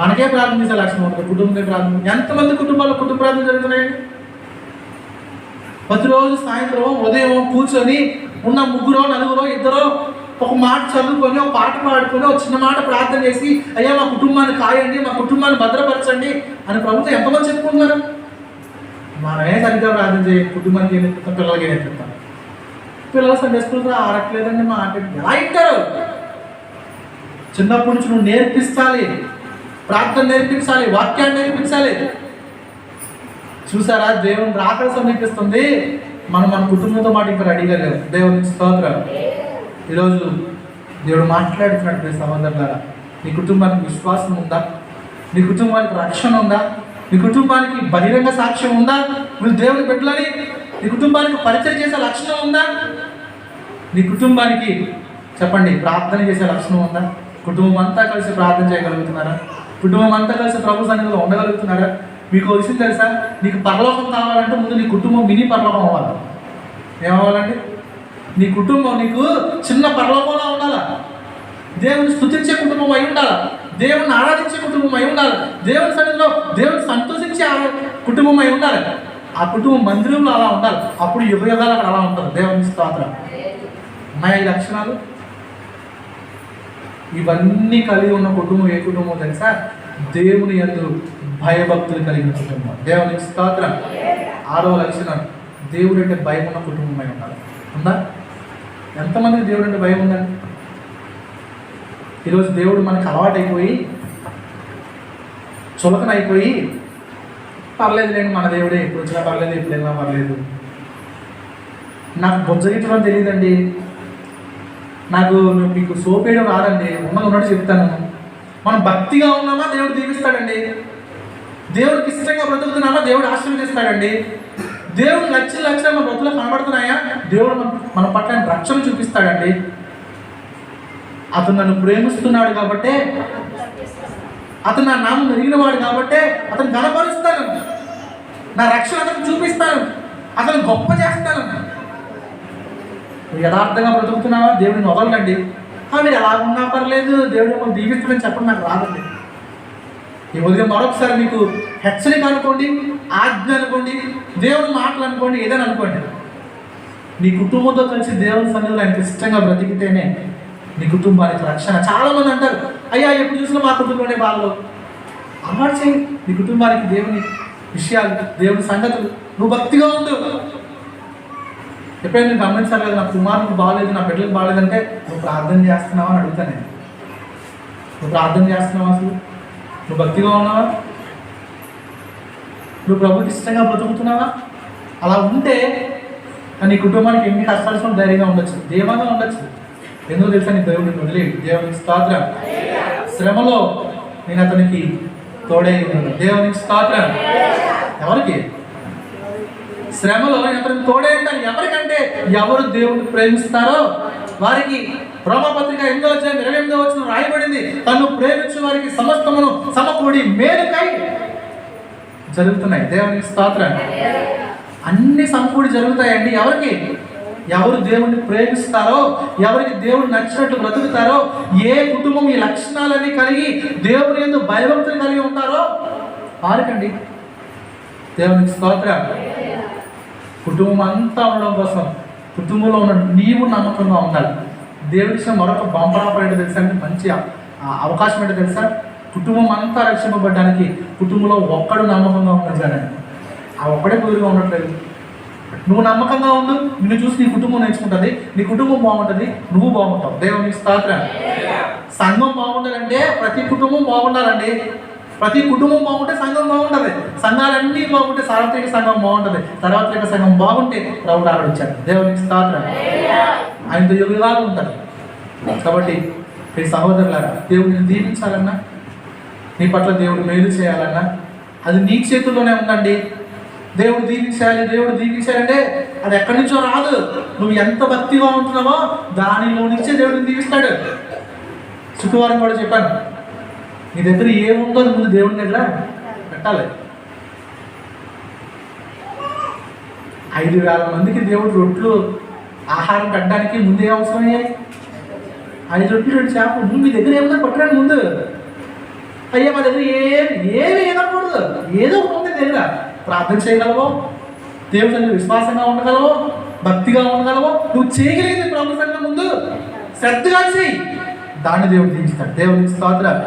మనకే ప్రార్థన చేసే లక్షణం ఉంటుంది, కుటుంబమే ప్రార్థన. ఎంతమంది కుటుంబాల్లో కుటుంబ ప్రార్థన జరుగుతున్నాయండి? ప్రతిరోజు సాయంత్రం ఉదయం కూర్చొని ఉన్న 3 4 2 ఒక మాట చదువుకొని, ఒక పాట పాడుకొని, ఒక చిన్న మాట ప్రార్థన చేసి, అయ్యా మా కుటుంబాన్ని కాయండి, మా కుటుంబాన్ని భద్రపరచండి అని ప్రభుత్వం ఎంతమంది చెప్పుకుంటున్నారు? మనమే సరిగ్గా ప్రార్థన చేయాలి. కుటుంబానికి ఏం చెప్తాం? పిల్లలకి ఏం చెప్తాం? పిల్లలు సండే స్కూల్ ఆడట్లేదండి మా ఆట ఎలా ఇంటారు? చిన్నప్పటి నుంచి నువ్వు నేర్పించాలి, ప్రార్థన నేర్పించాలి, వాక్యాన్ని నేర్పించాలి. చూసారా, దేవుని రాకడ సమీపిస్తుంది, మనం మన కుటుంబంతో మాట ఇంకా రెడీగా లేవు. దేవునికి స్తోత్రం. ఈరోజు దేవుడు మాట్లాడుతున్నట్టు సహోదరులారా, నీ కుటుంబానికి విశ్వాసం ఉందా? నీ కుటుంబానికి రక్షణ ఉందా? నీ కుటుంబానికి బహిరంగ సాక్ష్యం ఉందా? నువ్వు దేవుని బిడ్డలని నీ కుటుంబానికి పరిచయం చేసే లక్షణం ఉందా? నీ కుటుంబానికి చెప్పండి, ప్రార్థన చేసే లక్షణం ఉందా? కుటుంబం అంతా కలిసి ప్రార్థన చేయగలుగుతున్నారా? కుటుంబం అంతా కలిసి ప్రభు సన్నిధిలో ఉండగలుగుతున్నారా? మీకు విషయం తెలుసా, నీకు పరలోకం కావాలంటే ముందు నీ కుటుంబం మినీ పరలోకం అవ్వాలి. ఏమవ్వాలండి? నీ కుటుంబం నీకు చిన్న పరలోకంలో ఉండాలా? దేవుని స్తుతించే కుటుంబం అయి ఉండాలి, దేవుని ఆరాధించే కుటుంబం అయి ఉండాలి, దేవుని సన్నిధిలో దేవుని సంతోషించే కుటుంబం అయి ఉండాలి. ఆ కుటుంబం మందిరంలో అలా ఉండాలి. అప్పుడు యుగయుగాలు అక్కడ అలా ఉంటుంది. దేవుని స్తోత్రం. ఉన్నాయి ఈ లక్షణాలు. ఇవన్నీ కలిగి ఉన్న కుటుంబం ఏ కుటుంబం తెలుసా? దేవుని యందు భయభక్తులు కలిగిన కుటుంబం. దేవునికి స్తోత్రం. 6వ లక్షణం, దేవుడు అంటే భయం ఉన్న కుటుంబమై ఉండాలి. ఉందా? ఎంతమంది దేవుడు అంటే భయం ఉందండి? ఈరోజు దేవుడు మనకు అలవాటైపోయి చులకనైపోయి, పర్లేదు లేండి మన దేవుడే, ఎప్పుడు వచ్చినా పర్లేదు, ఎప్పుడు వెళ్ళినా పర్లేదు, నాకు బొజ్జగిట్టడం తెలియదండి, నాకు మీకు సోపేయడం రాదండి, ఉన్నట్టు చెప్తాను. మనం భక్తిగా ఉన్నామా దేవుడు దీవిస్తాడండి. దేవుడికి ఇష్టంగా బ్రతుకుతున్నామా దేవుడు ఆశీర్వదిస్తాడండి. దేవుడు లక్షలు మన బ్రతులు కనబడుతున్నాయా దేవుడు మన పట్ల రక్షణ చూపిస్తాడండి. అతను నన్ను ప్రేమిస్తున్నాడు కాబట్టే, అతను నా నామం ఎరిగినవాడు కాబట్టే అతను కనపరుస్తాను, నా రక్షణ అతను చూపిస్తాను, అతను గొప్ప చేస్తాను. యథార్థంగా బ్రతుకుతున్నావా దేవుడిని వదలండి. మీరు ఎలా ఉన్నా పర్లేదు, దేవుడు మిమ్మల్ని దీవిస్తాడని చెప్పండి, నాకు రాదండి. ఈ ఉదయం మరొకసారి మీకు హెచ్చరిక అనుకోండి, ఆజ్ఞ అనుకోండి, దేవుని మాటలు అనుకోండి, ఏదైనా అనుకోండి. నీ కుటుంబంతో కలిసి దేవుని సన్నిధిలో ఆయనకి ఇష్టంగా బ్రతికితేనే నీ కుటుంబానికి రక్షణ. చాలామంది అంటారు, అయ్యా ఎప్పుడు చూసినా మా కుటుంబంలోనే వాళ్ళు. అలవాటు చేయి నీ కుటుంబానికి దేవుని విషయాలు, దేవుని సంగతులు. నువ్వు భక్తిగా ఉండు. ఎప్పుడైనా నేను గమనించలేదు, నా కుమారునికి బాగాలేదు, నా బిడ్డలకు బాగాలేదంటే, నువ్వు ప్రార్థన చేస్తున్నావా అని అడుగుతాను నేను. నువ్వు ప్రార్థన చేస్తున్నావా? అసలు నువ్వు భక్తిగా ఉన్నావా? నువ్వు ప్రభుకి ఇష్టంగా బ్రతుకుతున్నావా? అలా ఉంటే నీ కుటుంబానికి ఎన్ని కష్టాలు ధైర్యంగా ఉండొచ్చు, దేవంగా ఉండొచ్చు. ఎందుకు తెలుసా? నీ దేవుడిని వదిలేడు. దేవునికి స్తోత్రం. శ్రమలో నేను అతనికి తోడై ఉన్నాను. దేవునికి స్తోత్రం. ఎవరికి? శ్రమలో నేను అతనికి తోడై ఉంటాను. ఎవరికంటే ఎవరు దేవుడిని ప్రేమిస్తారో వారికి. రోమపత్రిక 8:28 రాయబడింది, తను ప్రేమించు వారికి సమస్తమును సమకూడి మేలుకై జరుగుతున్నాయి. దేవునికి స్తోత్రం. అన్ని సమకూడి జరుగుతాయండి. ఎవరికి? ఎవరు దేవుణ్ణి ప్రేమిస్తారో, ఎవరికి దేవుడు నచ్చినట్టు బ్రతుకుతారో, ఏ కుటుంబం ఈ లక్షణాలన్నీ కలిగి దేవుని యందు భయభక్తులు కలిగి ఉంటారో వారికండి. దేవునికి స్తోత్రం. కుటుంబం అంతా ఉండడం కోసం కుటుంబంలో ఉన్న నీవు నమ్మకంగా ఉండాలి. దేవుడిచ్చిన మరొక బంపరాపర్ ఏంటో తెలుసా అంటే, మంచి అవకాశం ఏంటో తెలుసా? కుటుంబం అంతా రక్షింపబడ్డానికి కుటుంబంలో ఒక్కడు నమ్మకంగా ఉన్నది కానీ ఆ ఒక్కడే కుదురుగా ఉండట్లేదు. నువ్వు నమ్మకంగా ఉండు, నిన్ను చూసి నీ కుటుంబం నేర్చుకుంటుంది, నీ కుటుంబం బాగుంటుంది, నువ్వు బాగుంటావు. దేవునికి స్తోత్రం. సంఘం బాగుండాలంటే ప్రతి కుటుంబం బాగుండాలండి. ప్రతి కుటుంబం బాగుంటే సంఘం బాగుంటుంది. సంఘాలన్నీ బాగుంటే సార్వత్రిక సంఘం బాగుంటుంది. సార్వత్రిక సంఘం బాగుంటే ప్రభువు అక్కడ వచ్చాడు. దేవునికి స్తోత్రం. ఆయనతో యుగాలు ఉంటారు. కాబట్టి ఈ సహోదరులారా, దేవుడిని దీవించాలన్నా, నీ పట్ల దేవుడు మేలు చేయాలన్నా అది నీ చేతుల్లోనే ఉందండి. దేవుడు దీవించాలంటే అది ఎక్కడి నుంచో రాదు. నువ్వు ఎంత భక్తిగా ఉంటున్నావో దానిలో నుంచే దేవుడిని దీవిస్తాడు. శుక్రవారం కూడా చెప్పాను, నీ దగ్గర ఏముందో అది ముందు దేవుడి దగ్గర పెట్టాలి. 5,000 మందికి దేవుడు రొట్లు ఆహారం పెట్టడానికి ముందే అవసరమయ్యాయి. 5 రొట్లు 2 చేపలు. నువ్వు మీ దగ్గర ఏముందో పట్టడానికి ముందు, అయ్యా మా దగ్గర ఏమి ఏదకూడదు, ఏదో ఉంది దగ్గర. ప్రార్థన చేయగలవో, దేవుడి విశ్వాసంగా ఉండగలవో, భక్తిగా ఉండగలవో, నువ్వు చేయగలిగింది ప్రభు సంఘం ముందు శ్రద్ధగా చేయి. దాన్ని దేవుడు దీవిస్తాడు. దేవునికి స్తోత్రం.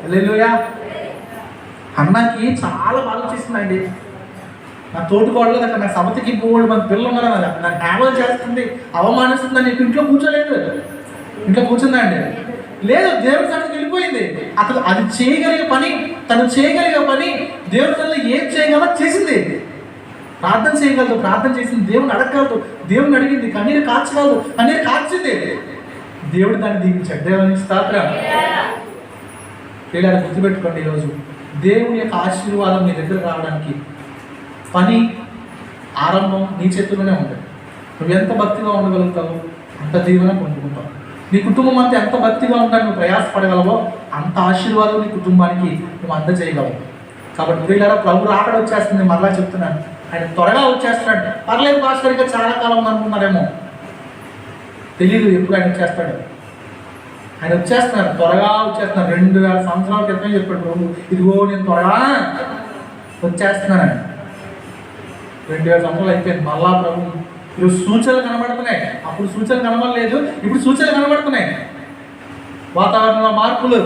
హల్లెలూయా. అన్నకి చాలా బాగా చేసిందండి. నా తోటికోడలు దగ్గర నా సభతికి 3 మంది పిల్లలు ఉన్నారు. నాకు హ్యామల్ చేస్తుంది, అవమానిస్తుందని ఇంట్లో కూర్చోలేదు. ఇంట్లో కూర్చుందండి. లేదు, దేవుడి సన్నిధికి వెళ్ళిపోయింది. అతను అది చేయగలిగే పని, తను చేయగలిగే పని దేవుడి సన్నిధిలో ఏం చేయగలదో చేసింది. ప్రార్థన చేయగలదు, ప్రార్థన చేసింది. దేవుని అడగగలదు, దేవుని అడిగింది. కన్నీరు కార్చగలదు, కన్నీరు కార్చింది. దేవుడు దాన్ని దీవించాడు. దేవునికి స్తోత్రం. పిల్లలు గుర్తుపెట్టుకోండి, ఈరోజు దేవుని యొక్క ఆశీర్వాదం నీ దగ్గర రావడానికి పని ఆరంభం నీ చేతుల్లోనే ఉంటుంది. నువ్వు ఎంత భక్తిగా ఉండగలుగుతావు అంత దీవెన పొందుకుంటావు. నీ కుటుంబం అంతా ఎంత భక్తిగా ఉండాలి నువ్వు ప్రయాసపడగలవో అంత ఆశీర్వాదం నీ కుటుంబానికి నువ్వు అందజేయగలవు. కాబట్టి పిల్లల ప్రభు రాకడ వచ్చేస్తుంది. మరలా చెప్తున్నాను, ఆయన త్వరగా వచ్చేస్తున్నాడు. పర్లేదు భాస్కర్, ఇంకా చాలా కాలం అనుకున్నారేమో, తెలీదు ఎప్పుడు ఆయన వచ్చేస్తాడు. ఆయన వచ్చేస్తున్నారు, త్వరగా వచ్చేస్తున్నారు. 2000 సంవత్సరాల క్రితమే చెప్పాడు ప్రభు, ఇదిగో నేను త్వరగా వచ్చేస్తున్నాను. 2000 సంవత్సరాలు అయిపోయింది. మళ్ళా ప్రభు ఈరోజు సూచనలు కనబడుతున్నాయి. అప్పుడు సూచనలు కనబడలేదు, ఇప్పుడు సూచనలు కనబడుతున్నాయి. వాతావరణంలో మార్పులు,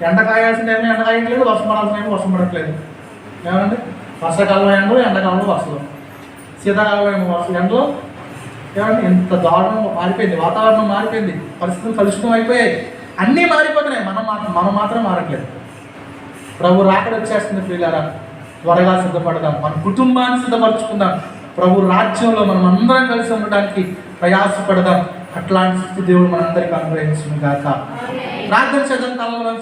ఎండ కాయాల్సిన ఏమో ఎండ కాయట్లేదు, వర్షం పడాల్సిన ఏమో వర్షం పడట్లేదు. ఏమండి, వర్షాకాలం ఎండలో, ఎండాకాలంలో వర్షం, శీతాకాలంలో ఏమో వర్షం ఎండలో. ఏమంటే ఇంత దారుణం మారిపోయింది, వాతావరణం మారిపోయింది, పరిస్థితులు కలుషితం అయిపోయాయి, అన్నీ మారిపోతున్నాయి. మనం మాత్రం మారట్లేదు. ప్రభు రాకడ వచ్చేస్తుంది. పిల్లరా, త్వరగా సిద్ధపడదాం, మన కుటుంబాన్ని సిద్ధపరచుకుందాం. ప్రభు రాజ్యంలో మనం అందరం కలిసి ఉండడానికి ప్రయాసపడదాం. అట్లాంటి స్థితి దేవుడు మనందరికీ అనుగ్రహించును గాక. ప్రార్థన చేద్దాం. తలలో